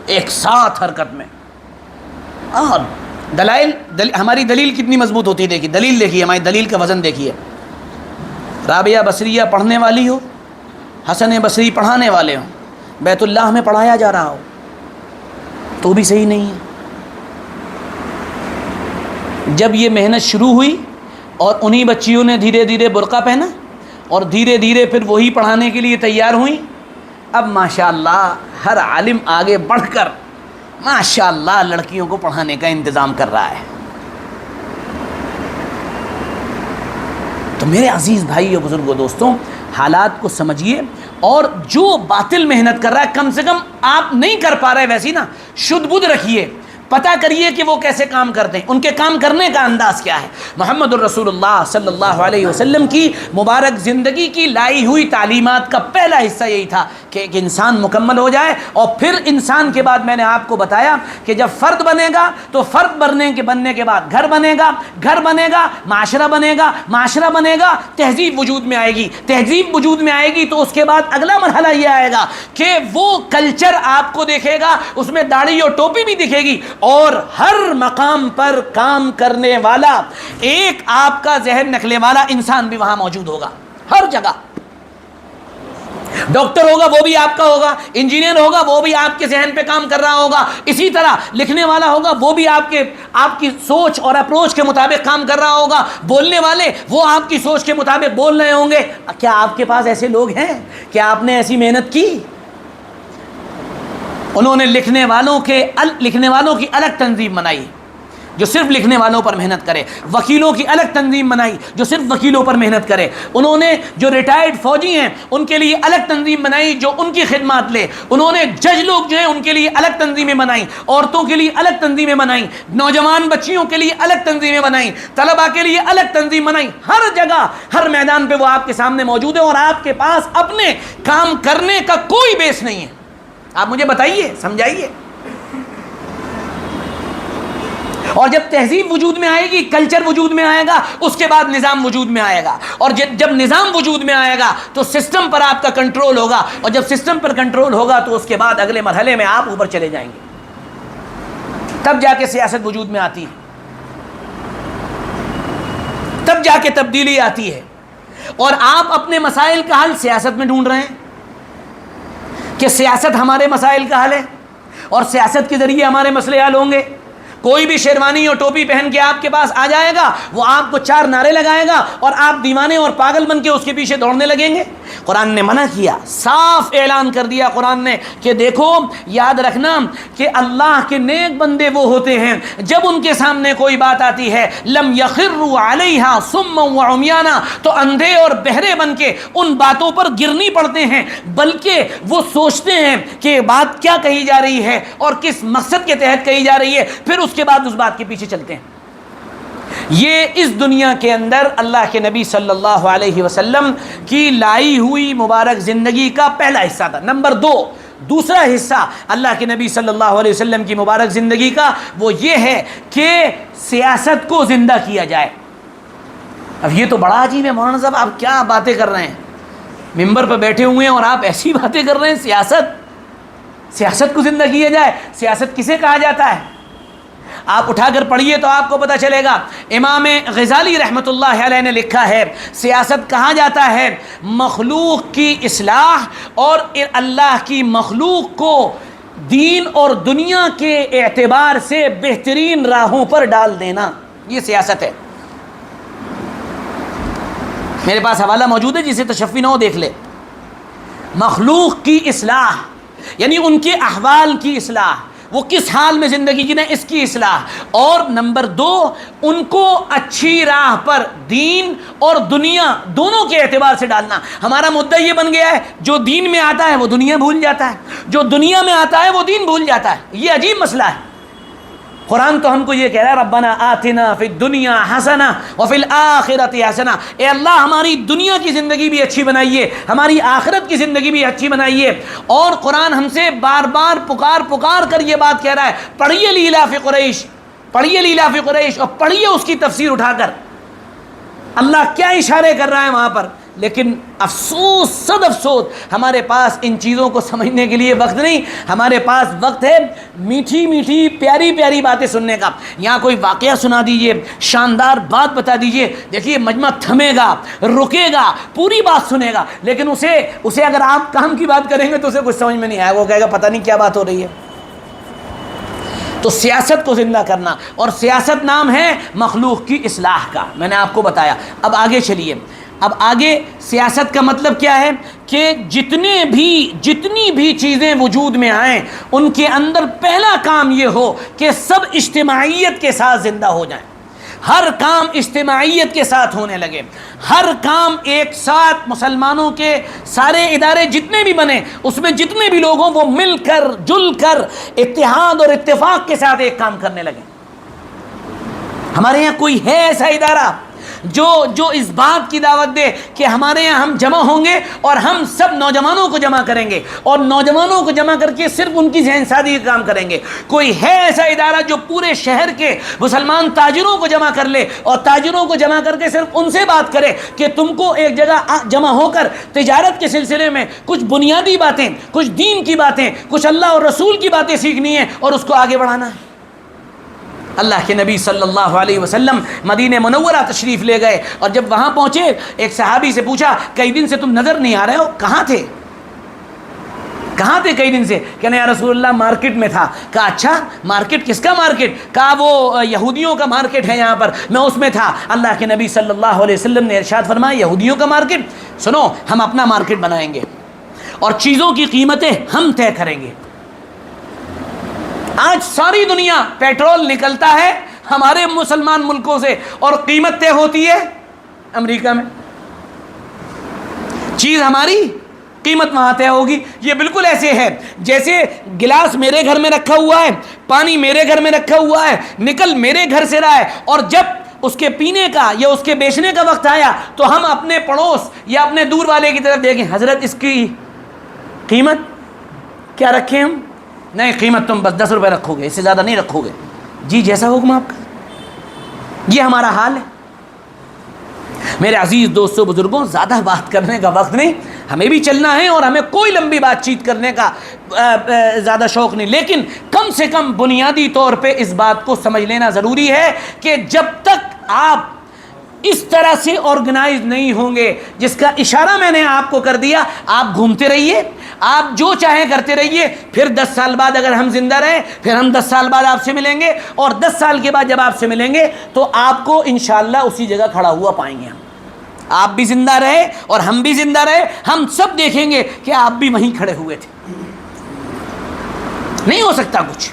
B: ایک ساتھ حرکت میں، اور ہماری دلیل کتنی مضبوط ہوتی ہے، دیکھیے دلیل، دیکھیے ہماری دلیل کا وزن دیکھیے۔ رابعہ بصریہ پڑھنے والی ہو، حسن بصری پڑھانے والے ہوں، بیت اللہ میں پڑھایا جا رہا ہو، تو بھی صحیح نہیں ہے۔ جب یہ محنت شروع ہوئی اور انہی بچیوں نے دھیرے دھیرے برقع پہنا اور دھیرے دھیرے پھر وہی پڑھانے کے لیے تیار ہوئیں، اب ماشاءاللہ ہر عالم آگے بڑھ کر ماشاءاللہ لڑکیوں کو پڑھانے کا انتظام کر رہا ہے۔ تو میرے عزیز بھائی اور بزرگوں، دوستوں، حالات کو سمجھیے، اور جو باطل محنت کر رہا ہے کم سے کم آپ نہیں کر پا رہے ویسی نا شدھ بدھ رکھیے، پتہ کریے کہ وہ کیسے کام کرتے ہیں، ان کے کام کرنے کا انداز کیا ہے۔ محمد الرسول اللہ صلی اللہ علیہ وسلم کی مبارک زندگی کی لائی ہوئی تعلیمات کا پہلا حصہ یہی تھا کہ ایک انسان مکمل ہو جائے، اور پھر انسان کے بعد میں نے آپ کو بتایا کہ جب فرد بنے گا تو فرد بننے کے بعد گھر بنے گا، گھر بنے گا معاشرہ بنے گا، معاشرہ بنے گا تہذیب وجود میں آئے گی، تہذیب وجود میں آئے گی تو اس کے بعد اگلا مرحلہ یہ آئے گا کہ وہ کلچر آپ کو دیکھے گا، اس میں داڑھی اور ٹوپی بھی دکھے گی، اور ہر مقام پر کام کرنے والا ایک آپ کا ذہن نکلنے والا انسان بھی وہاں موجود ہوگا، ہر جگہ۔ ڈاکٹر ہوگا وہ بھی آپ کا ہوگا، انجینئر ہوگا وہ بھی آپ کے ذہن پہ کام کر رہا ہوگا، اسی طرح لکھنے والا ہوگا وہ بھی آپ کی سوچ اور اپروچ کے مطابق کام کر رہا ہوگا، بولنے والے وہ آپ کی سوچ کے مطابق بول رہے ہوں گے۔ کیا آپ کے پاس ایسے لوگ ہیں؟ کیا آپ نے ایسی محنت کی؟ انہوں نے لکھنے والوں کی الگ تنظیم بنائی، جو صرف لکھنے والوں پر محنت کرے. وکیلوں کی الگ تنظیم بنائی جو صرف وکیلوں پر محنت کرے. انہوں نے جو ریٹائرڈ فوجی ہیں ان کے لیے الگ تنظیم بنائی جو ان کی خدمات لے. انہوں نے جج لوگ جو ہیں ان کے لیے الگ تنظیمیں بنائیں, عورتوں کے لیے الگ تنظیمیں بنائیں, نوجوان بچیوں کے لیے الگ تنظیمیں بنائیں, طلباء کے لیے الگ تنظیم بنائیں. ہر جگہ ہر میدان پہ وہ آپ کے سامنے موجود ہے اور آپ کے پاس اپنے کام کرنے کا کوئی بیس نہیں ہے. آپ مجھے بتائیے, سمجھائیے. اور جب تہذیب وجود میں آئے گی, کلچر وجود میں آئے گا, اس کے بعد نظام وجود میں آئے گا. اور جب نظام وجود میں آئے گا تو سسٹم پر آپ کا کنٹرول ہوگا, اور جب سسٹم پر کنٹرول ہوگا تو اس کے بعد اگلے مرحلے میں آپ اوپر چلے جائیں گے. تب جا کے سیاست وجود میں آتی ہے, تب جا کے تبدیلی آتی ہے. اور آپ اپنے مسائل کا حل سیاست میں ڈھونڈ رہے ہیں کہ سیاست ہمارے مسائل کا حل ہے اور سیاست کے ذریعے ہمارے مسئلے حل ہوں گے. کوئی بھی شیروانی اور ٹوپی پہن کے آپ کے پاس آ جائے گا, وہ آپ کو 4 نعرے لگائے گا اور آپ دیوانے اور پاگل بن کے اس کے پیچھے دوڑنے لگیں گے. قرآن نے منع کیا, صاف اعلان کر دیا قرآن نے کہ دیکھو یاد رکھنا کہ اللہ کے نیک بندے وہ ہوتے ہیں جب ان کے سامنے کوئی بات آتی ہے لم یخروا علیہا صما وعمیانا, تو اندھے اور بہرے بن کے ان باتوں پر گر نہیں پڑتے ہیں, بلکہ وہ سوچتے ہیں کہ بات کیا کہی جا رہی ہے اور کس مقصد کے تحت کہی جا رہی ہے, پھر اس کے بعد اس بات کے پیچھے چلتے ہیں. یہ اس دنیا کے اندر اللہ کے نبی صلی اللہ علیہ وسلم کی لائی ہوئی مبارک زندگی کا پہلا حصہ تھا. نمبر 2, دوسرا حصہ اللہ کے نبی صلی اللہ علیہ وسلم کی مبارک زندگی کا وہ یہ ہے کہ سیاست کو زندہ کیا جائے. اب یہ تو بڑا عجیب ہے مولانا صاحب, آپ کیا باتیں کر رہے ہیں, ممبر پہ بیٹھے ہوئے ہیں اور آپ ایسی باتیں کر رہے ہیں. سیاست کو زندہ کیا جائے, سیاست کسے کہا جاتا ہے؟ آپ اٹھا کر پڑھیے تو آپ کو پتہ چلے گا. امام غزالی رحمۃ اللہ علیہ نے لکھا ہے سیاست کہا جاتا ہے مخلوق کی اصلاح اور اللہ کی مخلوق کو دین اور دنیا کے اعتبار سے بہترین راہوں پر ڈال دینا, یہ سیاست ہے. میرے پاس حوالہ موجود ہے, جسے تشفی نہ ہو دیکھ لے. مخلوق کی اصلاح یعنی ان کے احوال کی اصلاح, وہ کس حال میں زندگی جینے اس کی اصلاح. اور نمبر 2, ان کو اچھی راہ پر دین اور دنیا دونوں کے اعتبار سے ڈالنا. ہمارا مدعا یہ بن گیا ہے جو دین میں آتا ہے وہ دنیا بھول جاتا ہے, جو دنیا میں آتا ہے وہ دین بھول جاتا ہے. یہ عجیب مسئلہ ہے. قرآن تو ہم کو یہ کہہ رہا ہے ربنا آتنا فی الدنیا حسنہ وفی الآخرۃ حسنہ, اے اللہ ہماری دنیا کی زندگی بھی اچھی بنائیے, ہماری آخرت کی زندگی بھی اچھی بنائیے. اور قرآن ہم سے بار بار پکار کر یہ بات کہہ رہا ہے پڑھیے لیلاف قریش, پڑھیے لیلاف قریش, اور پڑھیے اس کی تفسیر اٹھا کر اللہ کیا اشارے کر رہا ہے وہاں پر. لیکن افسوس, صد افسوس, ہمارے پاس ان چیزوں کو سمجھنے کے لیے وقت نہیں. ہمارے پاس وقت ہے میٹھی میٹھی پیاری پیاری باتیں سننے کا. یہاں کوئی واقعہ سنا دیجئے, شاندار بات بتا دیجئے, دیکھیے مجمع تھمے گا, رکے گا, پوری بات سنے گا, لیکن اسے اگر آپ کام کی بات کریں گے تو اسے کچھ سمجھ میں نہیں آئے, وہ کہے گا پتہ نہیں کیا بات ہو رہی ہے. تو سیاست کو زندہ کرنا, اور سیاست نام ہے مخلوق کی اصلاح کا, میں نے آپ کو بتایا. اب آگے چلیے. اب آگے سیاست کا مطلب کیا ہے کہ جتنی بھی چیزیں وجود میں آئیں ان کے اندر پہلا کام یہ ہو کہ سب اجتماعیت کے ساتھ زندہ ہو جائیں. ہر کام اجتماعیت کے ساتھ ہونے لگے, ہر کام ایک ساتھ مسلمانوں کے سارے ادارے جتنے بھی بنے اس میں جتنے بھی لوگ ہوں وہ مل کر جل کر اتحاد اور اتفاق کے ساتھ ایک کام کرنے لگے. ہمارے یہاں کوئی ہے ایسا ادارہ جو اس بات کی دعوت دے کہ ہمارے یہاں ہم جمع ہوں گے اور ہم سب نوجوانوں کو جمع کریں گے اور نوجوانوں کو جمع کر کے صرف ان کی ذہن سازی کا کام کریں گے؟ کوئی ہے ایسا ادارہ جو پورے شہر کے مسلمان تاجروں کو جمع کر لے اور تاجروں کو جمع کر کے صرف ان سے بات کرے کہ تم کو ایک جگہ جمع ہو کر تجارت کے سلسلے میں کچھ بنیادی باتیں، کچھ دین کی باتیں، کچھ اللہ اور رسول کی باتیں سیکھنی ہیں اور اس کو آگے بڑھانا ہے؟ اللہ کے نبی صلی اللہ علیہ وسلم مدینہ منورہ تشریف لے گئے اور جب وہاں پہنچے ایک صحابی سے پوچھا کئی دن سے تم نظر نہیں آ رہے ہو، کہاں تھے کئی دن سے؟ کہنے یا رسول اللہ مارکیٹ میں تھا. کہا اچھا مارکیٹ، کس کا مارکیٹ؟ کہا وہ یہودیوں کا مارکیٹ ہے یہاں پر، میں اس میں تھا. اللہ کے نبی صلی اللہ علیہ وسلم نے ارشاد فرمایا یہودیوں کا مارکیٹ؟ سنو، ہم اپنا مارکیٹ بنائیں گے اور چیزوں کی قیمتیں ہم طے کریں گے. آج ساری دنیا پیٹرول نکلتا ہے ہمارے مسلمان ملکوں سے، اور قیمت طے ہوتی ہے امریکہ میں. چیز ہماری، قیمت وہاں طے ہوگی. یہ بالکل ایسے ہے جیسے گلاس میرے گھر میں رکھا ہوا ہے، پانی میرے گھر میں رکھا ہوا ہے، نکل میرے گھر سے رہا ہے، اور جب اس کے پینے کا یا اس کے بیچنے کا وقت آیا تو ہم اپنے پڑوس یا اپنے دور والے کی طرف دیکھیں، حضرت اس کی قیمت کیا رکھیں ہم؟ نہیں، قیمت تم بس 10 روپے رکھو گے، اس سے زیادہ نہیں رکھو گے. جی جیسا حکم آپ کا. یہ ہمارا حال ہے. میرے عزیز دوستوں بزرگوں، زیادہ بات کرنے کا وقت نہیں، ہمیں بھی چلنا ہے اور ہمیں کوئی لمبی بات چیت کرنے کا زیادہ شوق نہیں، لیکن کم سے کم بنیادی طور پہ اس بات کو سمجھ لینا ضروری ہے کہ جب تک آپ اس طرح سے آرگنائز نہیں ہوں گے، جس کا اشارہ میں نے آپ کو کر دیا، آپ گھومتے رہیے، آپ جو چاہیں کرتے رہیے، پھر 10 سال بعد اگر ہم زندہ رہیں، پھر ہم 10 سال بعد آپ سے ملیں گے، اور 10 سال کے بعد جب آپ سے ملیں گے تو آپ کو انشاءاللہ اسی جگہ کھڑا ہوا پائیں گے. ہم آپ بھی زندہ رہے اور ہم بھی زندہ رہے، ہم سب دیکھیں گے کہ آپ بھی وہیں کھڑے ہوئے تھے. نہیں ہو سکتا کچھ.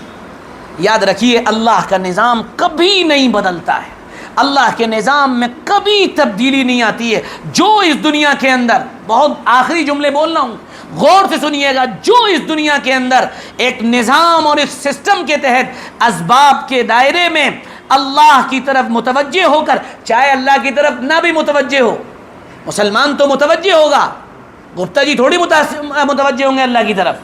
B: یاد رکھیے، اللہ کا نظام کبھی نہیں بدلتا ہے، اللہ کے نظام میں کبھی تبدیلی نہیں آتی ہے. جو اس دنیا کے اندر، بہت آخری جملے بول رہا ہوں، غور سے سنیے گا، جو اس دنیا کے اندر ایک نظام اور ایک سسٹم کے تحت اسباب کے دائرے میں اللہ کی طرف متوجہ ہو کر، چاہے اللہ کی طرف نہ بھی متوجہ ہو، مسلمان تو متوجہ ہوگا، گپتا جی تھوڑی متوجہ ہوں گے اللہ کی طرف،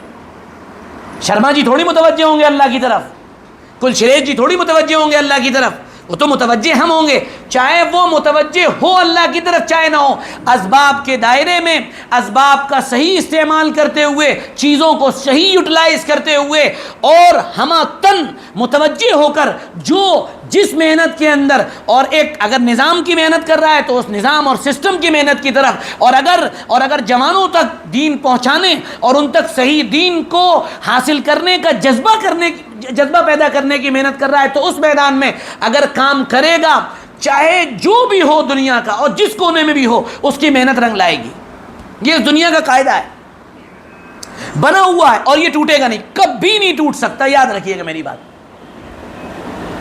B: شرما جی تھوڑی متوجہ ہوں گے اللہ کی طرف، کل شریف جی تھوڑی متوجہ ہوں گے اللہ کی طرف. وہ تو متوجہ ہم ہوں گے، چاہے وہ متوجہ ہو اللہ کی طرف چاہے نہ ہو. اسباب کے دائرے میں اسباب کا صحیح استعمال کرتے ہوئے، چیزوں کو صحیح یوٹیلائز کرتے ہوئے، اور ہمہ تن متوجہ ہو کر جو جس محنت کے اندر، اور ایک اگر نظام کی محنت کر رہا ہے تو اس نظام اور سسٹم کی محنت کی طرف، اور اگر جوانوں تک دین پہنچانے اور ان تک صحیح دین کو حاصل کرنے کا جذبہ پیدا کرنے کی محنت کر رہا ہے، تو اس میدان میں اگر کام کرے گا، چاہے جو بھی ہو دنیا کا اور جس کونے میں بھی ہو، اس کی محنت رنگ لائے گی. یہ اس دنیا کا قاعدہ ہے، بنا ہوا ہے، اور یہ ٹوٹے گا نہیں، کبھی نہیں ٹوٹ سکتا. یاد رکھیے گا میری بات.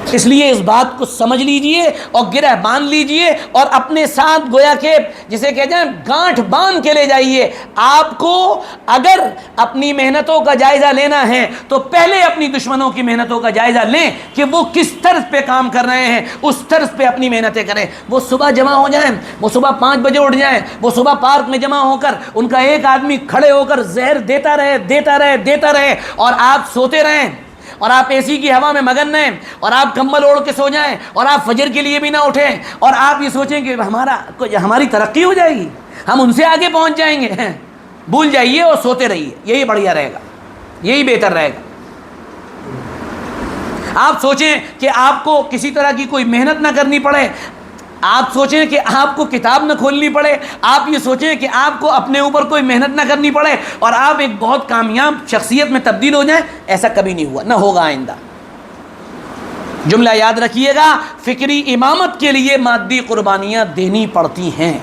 B: اس لیے اس بات کو سمجھ لیجئے اور گرہ باندھ لیجئے، اور اپنے ساتھ گویا کہ جسے کہتے ہیں گانٹھ باندھ کے لے جائیے. آپ کو اگر اپنی محنتوں کا جائزہ لینا ہے تو پہلے اپنی دشمنوں کی محنتوں کا جائزہ لیں کہ وہ کس طرز پہ کام کر رہے ہیں، اس طرز پہ اپنی محنتیں کریں. وہ صبح جمع ہو جائیں، وہ صبح 5 بجے اٹھ جائیں، وہ صبح پارک میں جمع ہو کر ان کا ایک آدمی کھڑے ہو کر زہر دیتا رہے، اور آپ سوتے رہیں، اور آپ اے سی کی ہوا میں مگن رہیں، اور آپ کمبل اوڑھ کے سو جائیں، اور آپ فجر کے لیے بھی نہ اٹھیں، اور آپ یہ سوچیں کہ ہماری ترقی ہو جائے گی، ہم ان سے آگے پہنچ جائیں گے. بھول جائیے اور سوتے رہیے، یہی بڑھیا رہے گا، یہی بہتر رہے گا. آپ سوچیں کہ آپ کو کسی طرح کی کوئی محنت نہ کرنی پڑے، آپ سوچیں کہ آپ کو کتاب نہ کھولنی پڑے، آپ یہ سوچیں کہ آپ کو اپنے اوپر کوئی محنت نہ کرنی پڑے، اور آپ ایک بہت کامیاب شخصیت میں تبدیل ہو جائیں. ایسا کبھی نہیں ہوا، نہ ہوگا آئندہ. جملہ یاد رکھیے گا، فکری امامت کے لیے مادی قربانیاں دینی پڑتی ہیں.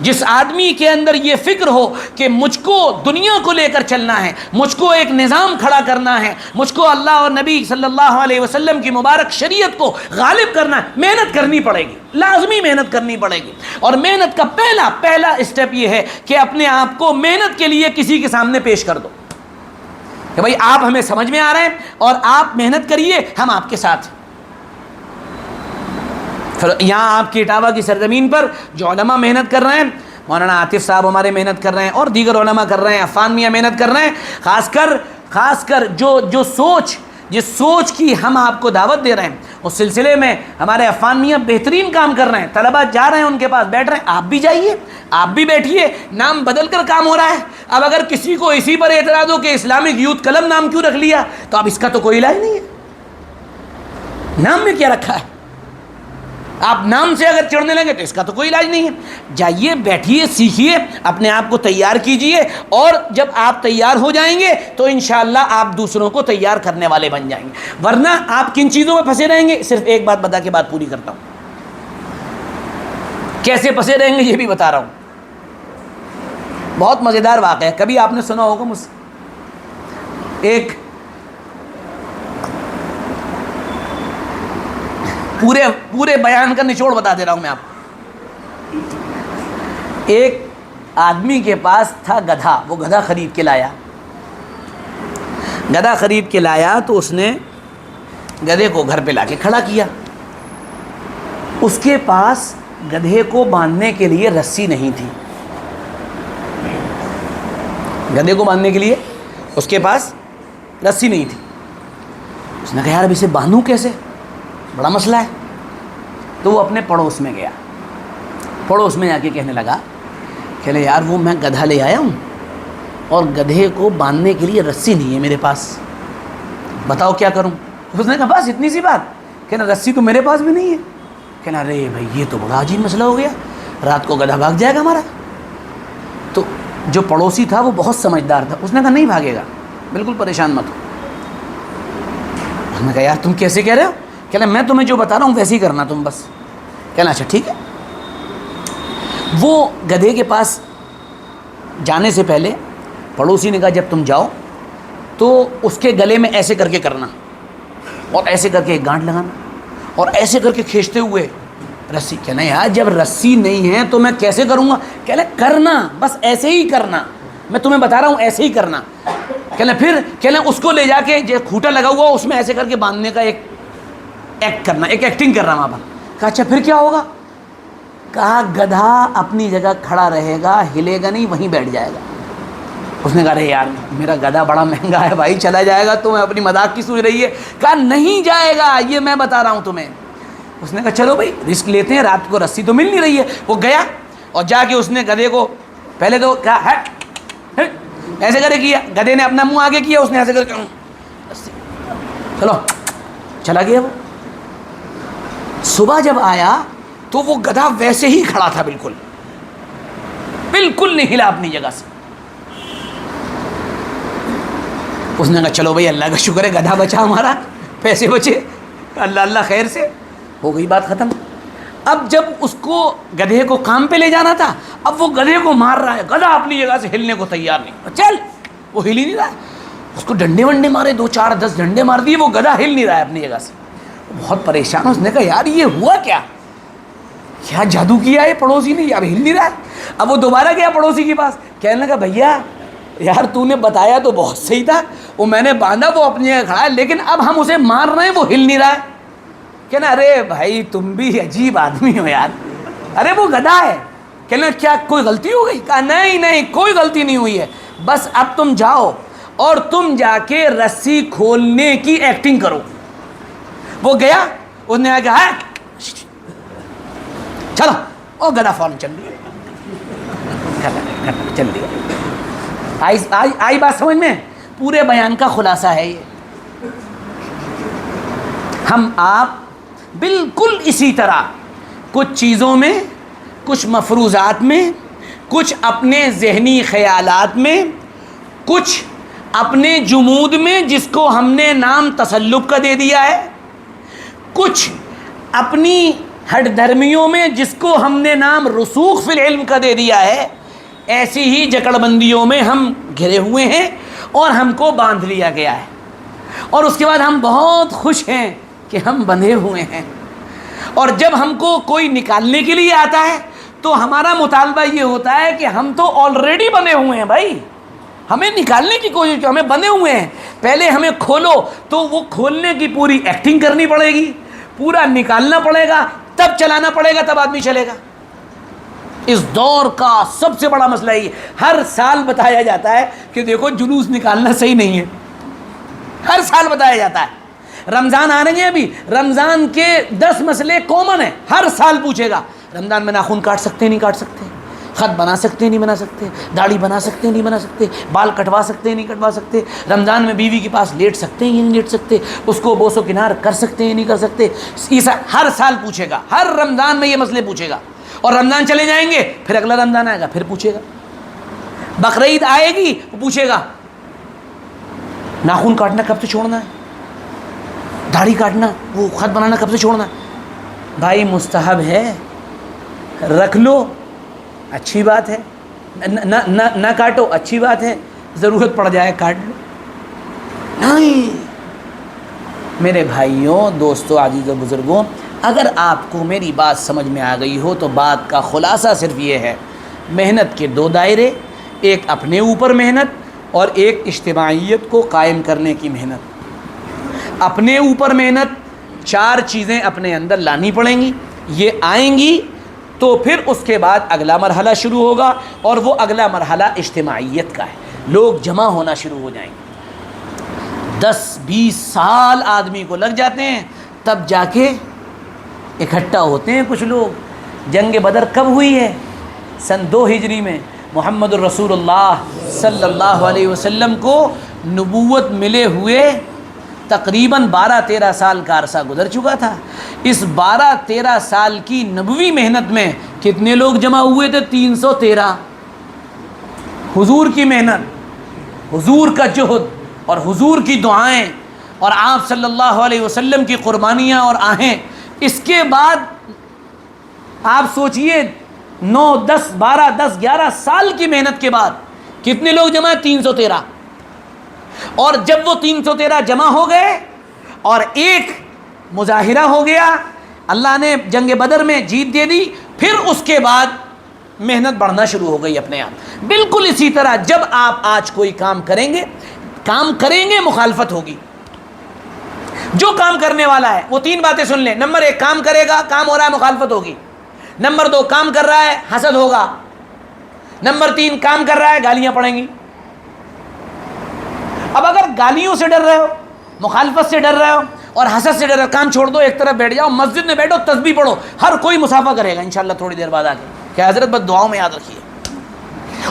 B: جس آدمی کے اندر یہ فکر ہو کہ مجھ کو دنیا کو لے کر چلنا ہے، مجھ کو ایک نظام کھڑا کرنا ہے، مجھ کو اللہ اور نبی صلی اللہ علیہ وسلم کی مبارک شریعت کو غالب کرنا ہے، محنت کرنی پڑے گی، لازمی محنت کرنی پڑے گی. اور محنت کا پہلا اسٹیپ یہ ہے کہ اپنے آپ کو محنت کے لیے کسی کے سامنے پیش کر دو کہ بھائی آپ ہمیں سمجھ میں آ رہے ہیں اور آپ محنت کریے، ہم آپ کے ساتھ. پھر یہاں آپ کی اٹاوا کی سرزمین پر جو علماء محنت کر رہے ہیں، مولانا عاطف صاحب ہمارے محنت کر رہے ہیں، اور دیگر علماء کر رہے ہیں، عفان میاں محنت کر رہے ہیں. خاص کر جس سوچ کی ہم آپ کو دعوت دے رہے ہیں، اس سلسلے میں ہمارے عفان میاں بہترین کام کر رہے ہیں. طلباء جا رہے ہیں ان کے پاس، بیٹھ رہے ہیں، آپ بھی جائیے، آپ بھی بیٹھیے. نام بدل کر کام ہو رہا ہے. اب اگر کسی کو اسی پر اعتراض ہو کہ اسلامک یوتھ کلب نام کیوں رکھ لیا، تو اب اس کا تو کوئی علاج نہیں ہے. نام میں کیا رکھا ہے؟ آپ نام سے اگر چڑھنے لگے تو اس کا تو کوئی علاج نہیں ہے. جائیے، بیٹھیے، سیکھیے، اپنے آپ کو تیار کیجئے، اور جب آپ تیار ہو جائیں گے تو انشاءاللہ آپ دوسروں کو تیار کرنے والے بن جائیں گے. ورنہ آپ کن چیزوں میں پھنسے رہیں گے؟ صرف ایک بات بتا کے بات پوری کرتا ہوں. کیسے پھنسے رہیں گے یہ بھی بتا رہا ہوں. بہت مزیدار واقعہ ہے، کبھی آپ نے سنا ہوگا مجھ سے. ایک پورے بیان کا نچوڑ بتا دے رہا ہوں میں آپ کو. ایک آدمی کے پاس تھا گدھا، وہ گدھا خرید کے لایا تو اس نے گدھے کو گھر پہ لا کے کھڑا کیا. اس کے پاس گدھے کو باندھنے کے لیے رسی نہیں تھی. گدھے کو باندھنے کے لیے اس کے پاس رسی نہیں تھی. اس نے کہا یار اب اسے باندھوں کیسے، بڑا مسئلہ ہے. تو وہ اپنے پڑوس میں گیا، پڑوس میں جا کے کہنے لگا کہ یار وہ میں گدھا لے آیا ہوں اور گدھے کو باندھنے کے لیے رسی نہیں ہے میرے پاس، بتاؤ کیا کروں. اس نے کہا بس اتنی سی بات، کہنا رسی تو میرے پاس بھی نہیں ہے. کہنا ارے بھائی یہ تو بڑا عجیب مسئلہ ہو گیا، رات کو گدھا بھاگ جائے گا ہمارا. تو جو پڑوسی تھا وہ بہت سمجھدار تھا، اس نے کہا نہیں بھاگے گا، بالکل پریشان مت ہو. اس نے کہا یار تم کیسے کہہ رہے ہو؟ کہنا میں تمہیں جو بتا رہا ہوں ویسے ہی کرنا تم بس. کہنا اچھا ٹھیک ہے. وہ گدھے کے پاس جانے سے پہلے پڑوسی نے کہا جب تم جاؤ تو اس کے گلے میں ایسے کر کے کرنا اور ایسے کر کے ایک گانٹھ لگانا اور ایسے کر کے کھینچتے ہوئے رسی. کہنا یار جب رسی نہیں ہے تو میں کیسے کروں گا؟ کہنا کرنا بس ایسے ہی کرنا، میں تمہیں بتا رہا ہوں ایسے ہی کرنا. کہنا اس کو لے جا کے جو کھوٹا لگا ہوا اس میں ایسے کر کے باندھنے کا ایک ایکٹ کرنا، ایک ایکٹنگ کرنا وہاں پر. کہا اچھا پھر کیا ہوگا؟ کہا گدھا اپنی جگہ کھڑا رہے گا، ہلے گا نہیں، وہیں بیٹھ جائے گا. اس نے کہا ارے یار میرا گدھا بڑا مہنگا ہے بھائی، چلا جائے گا تو میں اپنی مذاق کی سوچ رہی ہے. کہا نہیں جائے گا، یہ میں بتا رہا ہوں تمہیں. اس نے کہا چلو بھائی رسک لیتے ہیں، رات کو رسی تو مل نہیں رہی ہے. وہ گیا اور جا کے اس نے گدھے کو پہلے تو کہا ہٹ ایسے کرے کیا، گدھے نے اپنا منہ آگے کیا، اس نے ایسے کر کے چلو چلا گیا. وہ صبح جب آیا تو وہ گدھا ویسے ہی کھڑا تھا، بالکل نہیں ہلا اپنی جگہ سے. اس نے کہا چلو بھائی اللہ کا شکر ہے گدھا بچا ہمارا، پیسے بچے، اللہ خیر سے ہو گئی بات ختم. اب جب اس کو گدھے کو کام پہ لے جانا تھا، اب وہ گدھے کو مار رہا ہے، گدھا اپنی جگہ سے ہلنے کو تیار نہیں. چل وہ ہل ہی نہیں رہا ہے. اس کو ڈنڈے ونڈے مارے، 2 4 10 ڈنڈے مار دیے، وہ گدھا ہل نہیں رہا ہے اپنی جگہ سے. بہت پریشان. اس نے کہا یار یہ ہوا کیا جادو کیا ہے پڑوسی نے، اب ہل نہیں رہا ہے. اب وہ دوبارہ گیا پڑوسی کے پاس، کہنے لگا بھیا یار تو نے بتایا تو بہت صحیح تھا، وہ میں نے باندھا وہ اپنی جگہ کھڑا ہے، لیکن اب ہم اسے مار رہے ہیں وہ ہل نہیں رہا ہے. کہنا ارے بھائی تم بھی عجیب آدمی ہو یار، ارے وہ گدھا ہے. کہنا کیا کوئی غلطی ہو گئی؟ کہا نہیں کوئی غلطی نہیں ہوئی ہے، بس اب تم جاؤ اور تم جا کے رسی کھولنے کی ایکٹنگ کرو. وہ گیا، اس نے کہا چلو، وہ گدھا فوراً چل دیا، چل دیا. آئی بات سمجھ میں؟ پورے بیان کا خلاصہ ہے یہ. ہم آپ بالکل اسی طرح کچھ چیزوں میں، کچھ مفروضات میں، کچھ اپنے ذہنی خیالات میں، کچھ اپنے جمود میں جس کو ہم نے نام تسلب کا دے دیا ہے، کچھ اپنی ہٹ دھرمیوں میں جس کو ہم نے نام رسوخ فی العلم کا دے دیا ہے، ایسی ہی جکڑ بندیوں میں ہم گھرے ہوئے ہیں اور ہم کو باندھ لیا گیا ہے. اور اس کے بعد ہم بہت خوش ہیں کہ ہم بندھے ہوئے ہیں. اور جب ہم کو کوئی نکالنے کے لیے آتا ہے تو ہمارا مطالبہ یہ ہوتا ہے کہ ہم تو آلریڈی بندھے ہوئے ہیں بھائی، ہمیں نکالنے کی کوشش کرو، ہمیں بندھے ہوئے ہیں، پہلے ہمیں کھولو. تو وہ کھولنے کی پوری ایکٹنگ کرنی پڑے گی، پورا نکالنا پڑے گا، تب چلانا پڑے گا، تب آدمی چلے گا. اس دور کا سب سے بڑا مسئلہ یہ ہر سال بتایا جاتا ہے کہ دیکھو جلوس نکالنا صحیح نہیں ہے، ہر سال بتایا جاتا ہے. رمضان آ رہے ہیں، ابھی رمضان کے 10 مسئلے کامن ہیں، ہر سال پوچھے گا رمضان میں ناخن کاٹ سکتے نہیں کاٹ سکتے، خط بنا سکتے نہیں بنا سکتے، داڑھی بنا سکتے نہیں بنا سکتے، بال کٹوا سکتے نہیں کٹوا سکتے، رمضان میں بیوی کے پاس لیٹ سکتے ہیں یا نہیں لیٹ سکتے، اس کو بوس و کنار کر سکتے ہیں نہیں کر سکتے. ہر سال پوچھے گا، ہر رمضان میں یہ مسئلے پوچھے گا. اور رمضان چلے جائیں گے، پھر اگلا رمضان آئے گا پھر پوچھے گا. بقرعید آئے گی وہ پوچھے گا ناخن کاٹنا کب سے چھوڑنا ہے، داڑھی کاٹنا، وہ خط بنانا کب سے چھوڑنا ہے. بھائی مستحب ہے، رکھ لو اچھی بات ہے، نہ کاٹو اچھی بات ہے، ضرورت پڑ جائے کاٹ لو. میرے بھائیوں، دوستوں، عزیز و بزرگوں، اگر آپ کو میری بات سمجھ میں آ گئی ہو تو بات کا خلاصہ صرف یہ ہے، محنت کے دو دائرے، ایک اپنے اوپر محنت اور ایک اجتماعیت کو قائم کرنے کی محنت۔ اپنے اوپر محنت، 4 چیزیں اپنے اندر لانی پڑیں گی، یہ آئیں گی تو پھر اس کے بعد اگلا مرحلہ شروع ہوگا، اور وہ اگلا مرحلہ اجتماعیت کا ہے، لوگ جمع ہونا شروع ہو جائیں گے۔ 10-20 سال آدمی کو لگ جاتے ہیں، تب جا کے اکٹھا ہوتے ہیں کچھ لوگ۔ جنگ بدر کب ہوئی ہے؟ سن 2 ہجری میں۔ محمد الرسول اللہ صلی اللہ علیہ وسلم کو نبوت ملے ہوئے تقریباً 12-13 سال کا عرصہ گزر چکا تھا۔ اس 12-13 سال کی نبوی محنت میں کتنے لوگ جمع ہوئے تھے؟ 313۔ حضور کی محنت، حضور کا جہد اور حضور کی دعائیں اور آپ صلی اللہ علیہ وسلم کی قربانیاں اور آہیں، اس کے بعد آپ سوچئے 9، 10، 12، 10، 11 سال کی محنت کے بعد کتنے لوگ جمع؟ 313۔ اور جب وہ 313 جمع ہو گئے اور ایک مظاہرہ ہو گیا، اللہ نے جنگ بدر میں جیت دے دی، پھر اس کے بعد محنت بڑھنا شروع ہو گئی اپنے آپ۔ بالکل اسی طرح جب آپ آج کوئی کام کریں گے مخالفت ہوگی۔ جو کام کرنے والا ہے وہ 3 باتیں سن لیں۔ نمبر 1، کام کرے گا، کام ہو رہا ہے، مخالفت ہوگی۔ نمبر 2، کام کر رہا ہے، حسد ہوگا۔ نمبر 3، کام کر رہا ہے، گالیاں پڑیں گی۔ اب اگر گالیوں سے ڈر رہے ہو، مخالفت سے ڈر رہے ہو اور حسد سے ڈر رہے ہو، کام چھوڑ دو، ایک طرف بیٹھ جاؤ، مسجد میں بیٹھو، تسبیح پڑھو، ہر کوئی مسافہ کرے گا انشاءاللہ تھوڑی دیر بعد آ کے کہ حضرت بس دعاؤں میں یاد رکھیے۔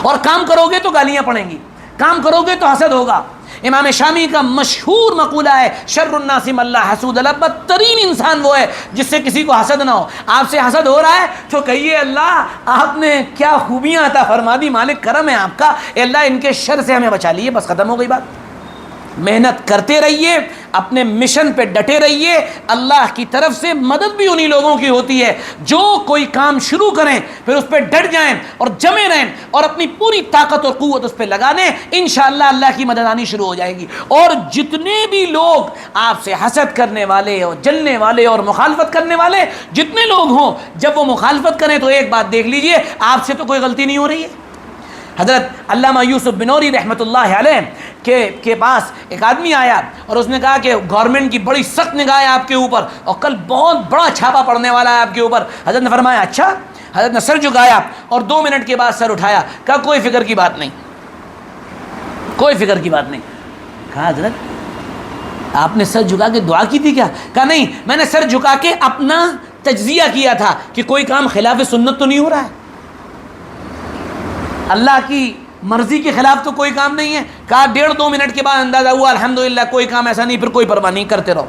B: اور کام کرو گے تو گالیاں پڑیں گی، کام کرو گے تو حسد ہوگا۔ امام شامی کا مشہور مقولہ ہے، شر الناس من لا حسود له، بدترین انسان وہ ہے جس سے کسی کو حسد نہ ہو۔ آپ سے حسد ہو رہا ہے تو کہیے اللہ آپ نے کیا خوبیاں عطا فرما دی، مالک کرم ہے آپ کا، اے اللہ ان کے شر سے ہمیں بچا لیے، بس ختم ہو گئی بات۔ محنت کرتے رہیے، اپنے مشن پہ ڈٹے رہیے، اللہ کی طرف سے مدد بھی انہی لوگوں کی ہوتی ہے جو کوئی کام شروع کریں پھر اس پہ ڈٹ جائیں اور جمے رہیں اور اپنی پوری طاقت اور قوت اس پہ لگا دیں، انشاءاللہ اللہ کی مدد آنی شروع ہو جائے گی۔ اور جتنے بھی لوگ آپ سے حسد کرنے والے اور جلنے والے اور مخالفت کرنے والے جتنے لوگ ہوں، جب وہ مخالفت کریں تو ایک بات دیکھ لیجئے، آپ سے تو کوئی غلطی نہیں ہو رہی ہے۔ حضرت علامہ یوسف بنوری رحمۃ اللہ علیہ کے پاس ایک آدمی آیا اور اس نے کہا کہ گورنمنٹ کی بڑی سخت نگاہ ہے آپ کے اوپر اور کل بہت بڑا چھاپا پڑنے والا ہے آپ کے اوپر۔ حضرت نے فرمایا اچھا؟ حضرت نے سر جھکایا اور 2 منٹ کے بعد سر اٹھایا، کہا کوئی فکر کی بات نہیں، کوئی فکر کی بات نہیں۔ کہا حضرت آپ نے سر جھکا کے دعا کی تھی کیا؟ کہا نہیں، میں نے سر جھکا کے اپنا تجزیہ کیا تھا کہ کوئی کام خلاف سنت تو نہیں ہو رہا ہے، اللہ کی مرضی کے خلاف تو کوئی کام نہیں ہے۔ کہا 1.5-2 منٹ کے بعد اندازہ ہوا الحمدللہ کوئی کام ایسا نہیں، پھر کوئی پرواہ نہیں، کرتے رہو۔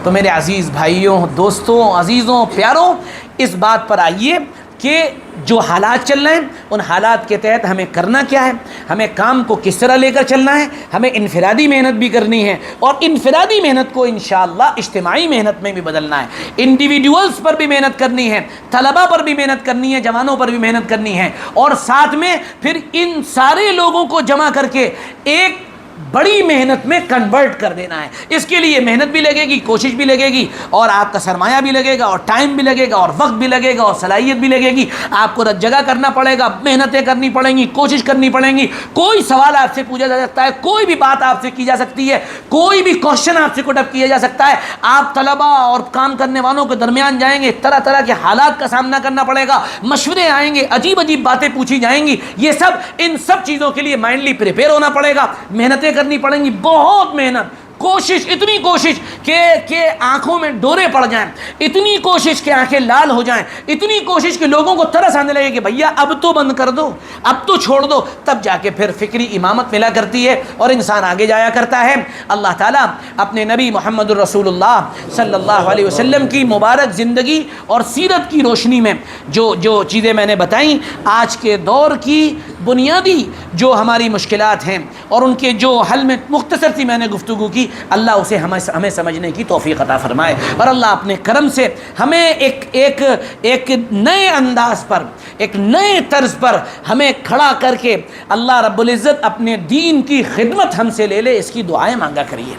B: تو میرے عزیز بھائیوں، دوستوں، عزیزوں، پیاروں، اس بات پر آئیے کہ جو حالات چل رہے ہیں ان حالات کے تحت ہمیں کرنا کیا ہے، ہمیں کام کو کس طرح لے کر چلنا ہے، ہمیں انفرادی محنت بھی کرنی ہے اور انفرادی محنت کو انشاءاللہ اجتماعی محنت میں بھی بدلنا ہے۔ انڈیویڈولز پر بھی محنت کرنی ہے، طلباء پر بھی محنت کرنی ہے، جوانوں پر بھی محنت کرنی ہے، اور ساتھ میں پھر ان سارے لوگوں کو جمع کر کے ایک بڑی محنت میں کنورٹ کر دینا ہے۔ اس کے لیے محنت بھی لگے گی، کوشش بھی لگے گی، اور آپ کا سرمایہ بھی لگے گا، اور ٹائم بھی لگے گا، اور وقت بھی لگے گا، اور صلاحیت بھی لگے گی۔ آپ کو رت جگہ کرنا پڑے گا، محنتیں کرنی پڑیں گی، کوشش کرنی پڑیں گی۔ کوئی سوال آپ سے پوچھا جا سکتا ہے، کوئی بھی بات آپ سے کی جا سکتی ہے، کوئی بھی کوشچن آپ سے کوٹ اپ کیا جا سکتا ہے۔ آپ طلباء اور کام کرنے والوں کے درمیان جائیں گے، طرح طرح کے حالات کا سامنا کرنا پڑے گا، مشورے آئیں گے، عجیب عجیب باتیں پوچھی جائیں گی۔ یہ سب، ان سب چیزوں کے لیے مائنڈلی پریپیئر ہونا پڑے گا، محنتیں کرنی پڑیں گی، بہت محنت، کوشش، اتنی کوشش کہ آنکھوں میں ڈورے پڑ جائیں، اتنی کوشش کہ آنکھیں لال ہو جائیں، اتنی کوشش کہ لوگوں کو ترس آنے لگے کہ بھیا اب تو بند کر دو، اب تو چھوڑ دو، تب جا کے پھر فکری امامت ملا کرتی ہے اور انسان آگے جایا کرتا ہے۔ اللہ تعالیٰ اپنے نبی محمد الرسول اللہ صلی اللہ علیہ وسلم کی مبارک زندگی اور سیرت کی روشنی میں جو چیزیں میں نے بتائیں، آج کے دور کی بنیادی جو ہماری مشکلات ہیں اور ان کے جو حل میں مختصر سی میں نے گفتگو کی، اللہ اسے ہمیں سمجھنے کی توفیق عطا فرمائے، اور اللہ اپنے کرم سے ہمیں ایک نئے انداز پر، ایک نئے طرز پر ہمیں کھڑا کر کے اللہ رب العزت اپنے دین کی خدمت ہم سے لے لے، اس کی دعائیں مانگا کریے۔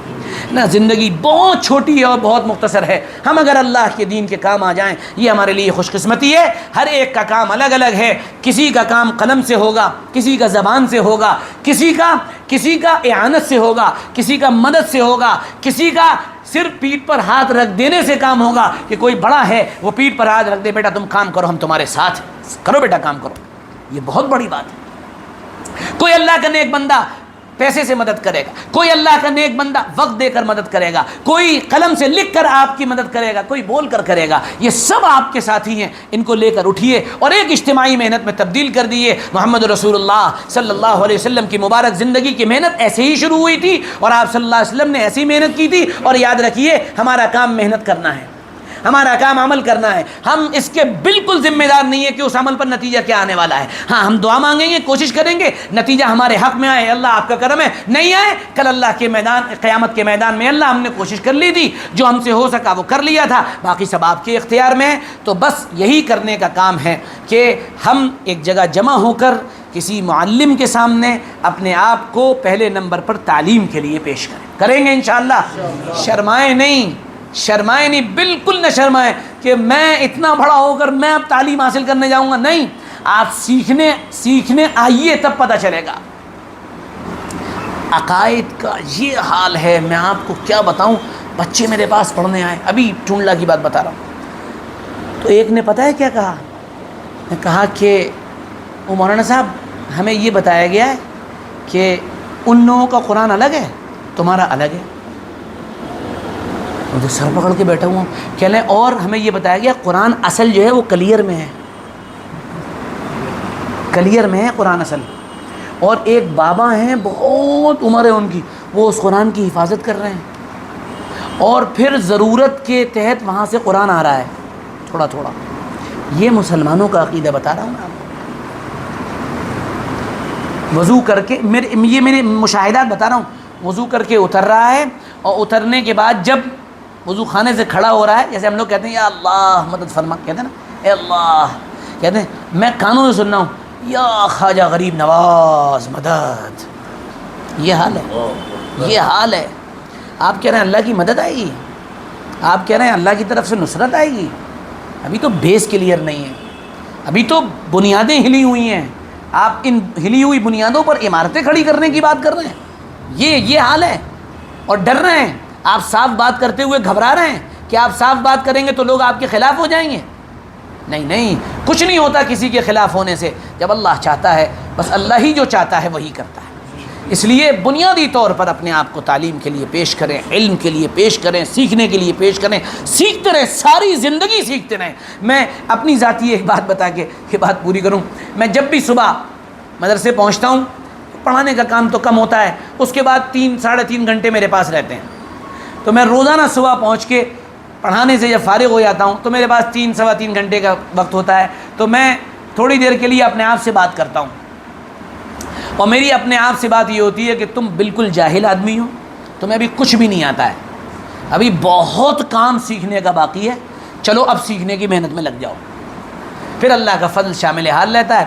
B: نا زندگی بہت چھوٹی ہے اور بہت مختصر ہے. ہم اگر اللہ کے دین کے کام آ جائیں یہ ہمارے لیے خوش قسمتی ہے. ہر ایک کا کام الگ الگ ہے. کسی کا کام قلم سے ہوگا, کسی کا زبان سے ہوگا, کسی کا اعانت سے ہوگا, کسی کا مدد سے ہوگا, کسی کا صرف پیٹھ پر ہاتھ رکھ دینے سے کام ہوگا کہ کوئی بڑا ہے وہ پیٹھ پر ہاتھ رکھ دے, بیٹا تم کام کرو, ہم تمہارے ساتھ ہیں, کرو بیٹا کام کرو. یہ بہت بڑی بات ہے. کوئی اللہ کا نیک بندہ پیسے سے مدد کرے گا, کوئی اللہ کا نیک بندہ وقت دے کر مدد کرے گا, کوئی قلم سے لکھ کر آپ کی مدد کرے گا, کوئی بول کر کرے گا. یہ سب آپ کے ساتھی ہیں. ان کو لے کر اٹھیے اور ایک اجتماعی محنت میں تبدیل کر دیے. محمد رسول اللہ صلی اللہ علیہ وسلم کی مبارک زندگی کی محنت ایسے ہی شروع ہوئی تھی اور آپ صلی اللہ علیہ وسلم نے ایسی محنت کی تھی. اور یاد رکھیے ہمارا کام محنت کرنا ہے, ہمارا کام عمل کرنا ہے. ہم اس کے بالکل ذمہ دار نہیں ہے کہ اس عمل پر نتیجہ کیا آنے والا ہے. ہاں ہم دعا مانگیں گے, کوشش کریں گے نتیجہ ہمارے حق میں آئے, اللہ آپ کا کرم ہے. نہیں آئے کل اللہ کے میدان, قیامت کے میدان میں اللہ ہم نے کوشش کر لی تھی, جو ہم سے ہو سکا وہ کر لیا تھا, باقی سب آپ کے اختیار میں ہے. تو بس یہی کرنے کا کام ہے کہ ہم ایک جگہ جمع ہو کر کسی معلم کے سامنے اپنے آپ کو پہلے نمبر پر تعلیم کے لیے پیش کریں گے انشاءاللہ. شرمائیں نہیں, شرمائے نہیں, بالکل نہ شرمائے کہ میں اتنا بڑا ہو کر میں اب تعلیم حاصل کرنے جاؤں گا. نہیں, آپ سیکھنے آئیے تب پتہ چلے گا. عقائد کا یہ حال ہے, میں آپ کو کیا بتاؤں. بچے میرے پاس پڑھنے آئے, ابھی ٹونڈلا کی بات بتا رہا ہوں, تو ایک نے پتہ ہے کیا کہا, نے کہا کہ وہ مولانا صاحب ہمیں یہ بتایا گیا ہے کہ ان لوگوں کا قرآن الگ ہے, تمہارا الگ ہے. مجھے سر پکڑ کے بیٹھا ہوا ہوں. کہہ لیں اور ہمیں یہ بتایا گیا قرآن اصل جو ہے وہ کلیئر میں ہے, کلیئر میں ہے قرآن اصل. اور ایک بابا ہیں بہت عمر ہے ان کی, وہ اس قرآن کی حفاظت کر رہے ہیں اور پھر ضرورت کے تحت وہاں سے قرآن آ رہا ہے تھوڑا تھوڑا. یہ مسلمانوں کا عقیدہ بتا رہا ہوں میں آپ کو. وضو کر کے یہ میرے مشاہدات بتا رہا ہوں. وضو کر کے اتر رہا ہے اور اترنے کے بعد جب وضو خانے سے کھڑا ہو رہا ہے, جیسے ہم لوگ کہتے ہیں یا اللہ مدد فرما, کہتے ہیں نا اے اللہ, کہتے ہیں میں کانوں سے سن رہا ہوں یا خواجہ غریب نواز مدد. یہ حال ہے, یہ حال ہے. آپ کہہ رہے ہیں اللہ کی مدد آئے گی, آپ کہہ رہے ہیں اللہ کی طرف سے نصرت آئے گی. ابھی تو بیس کلیئر نہیں ہے, ابھی تو بنیادیں ہلی ہوئی ہیں. آپ ان ہلی ہوئی بنیادوں پر عمارتیں کھڑی کرنے کی بات کر رہے ہیں. یہ حال ہے اور ڈر رہے ہیں. آپ صاف بات کرتے ہوئے گھبرا رہے ہیں کہ آپ صاف بات کریں گے تو لوگ آپ کے خلاف ہو جائیں گے. نہیں, کچھ نہیں ہوتا کسی کے خلاف ہونے سے. جب اللہ چاہتا ہے, بس اللہ ہی جو چاہتا ہے وہی کرتا ہے. اس لیے بنیادی طور پر اپنے آپ کو تعلیم کے لیے پیش کریں, علم کے لیے پیش کریں, سیکھنے کے لیے پیش کریں. سیکھتے رہیں, ساری زندگی سیکھتے رہیں. میں اپنی ذاتی ایک بات بتا کے یہ بات پوری کروں. میں جب بھی صبح مدرسے پہنچتا ہوں, پڑھانے کا کام تو کم ہوتا ہے, اس کے بعد 3-3.5 گھنٹے میرے پاس رہتے ہیں. تو میں روزانہ صبح پہنچ کے پڑھانے سے جب فارغ ہو جاتا ہوں تو میرے پاس 3-3.25 گھنٹے کا وقت ہوتا ہے. تو میں تھوڑی دیر کے لیے اپنے آپ سے بات کرتا ہوں, اور میری اپنے آپ سے بات یہ ہوتی ہے کہ تم بالکل جاہل آدمی ہو, تمہیں ابھی کچھ بھی نہیں آتا ہے, ابھی بہت کام سیکھنے کا باقی ہے. چلو اب سیکھنے کی محنت میں لگ جاؤ. پھر اللہ کا فضل شامل حال رہتا ہے.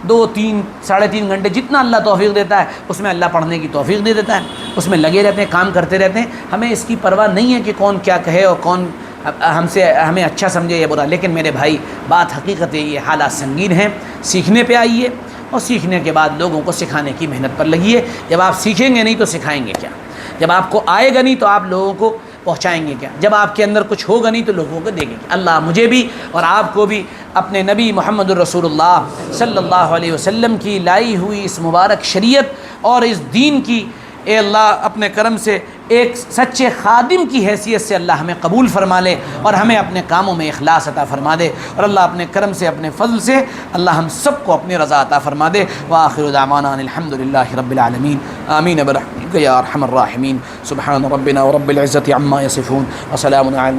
B: 2-3-3.5 گھنٹے جتنا اللہ توفیق دیتا ہے اس میں اللہ پڑھنے کی توفیق دے دیتا ہے. اس میں لگے رہتے ہیں, کام کرتے رہتے ہیں. ہمیں اس کی پرواہ نہیں ہے کہ کون کیا کہے اور کون ہمیں اچھا سمجھے یا برا. لیکن میرے بھائی بات حقیقت ہے, یہ حالات سنگین ہیں. سیکھنے پہ آئیے اور سیکھنے کے بعد لوگوں کو سکھانے کی محنت پر لگیے. جب آپ سیکھیں گے نہیں تو سکھائیں گے کیا؟ جب آپ کو آئے گا نہیں تو آپ لوگوں کو پہنچائیں گے کیا؟ جب آپ کے اندر کچھ ہوگا نہیں تو لوگوں کو دیں گے. اللہ مجھے بھی اور آپ کو بھی اپنے نبی محمد الرسول اللہ صلی اللہ علیہ وسلم کی لائی ہوئی اس مبارک شریعت اور اس دین کی اے اللہ اپنے کرم سے ایک سچے خادم کی حیثیت سے اللہ ہمیں قبول فرما لے اور ہمیں اپنے کاموں میں اخلاص عطا فرما دے. اور اللہ اپنے کرم سے اپنے فضل سے اللہ ہم سب کو اپنی رضا عطا فرما دے. وآخر دعوانا الحمد للہ رب العالمین. آمین برحمتک یا ارحم الراحمین. سبحان ربنا ورب العزة عما یصفون وسلام علی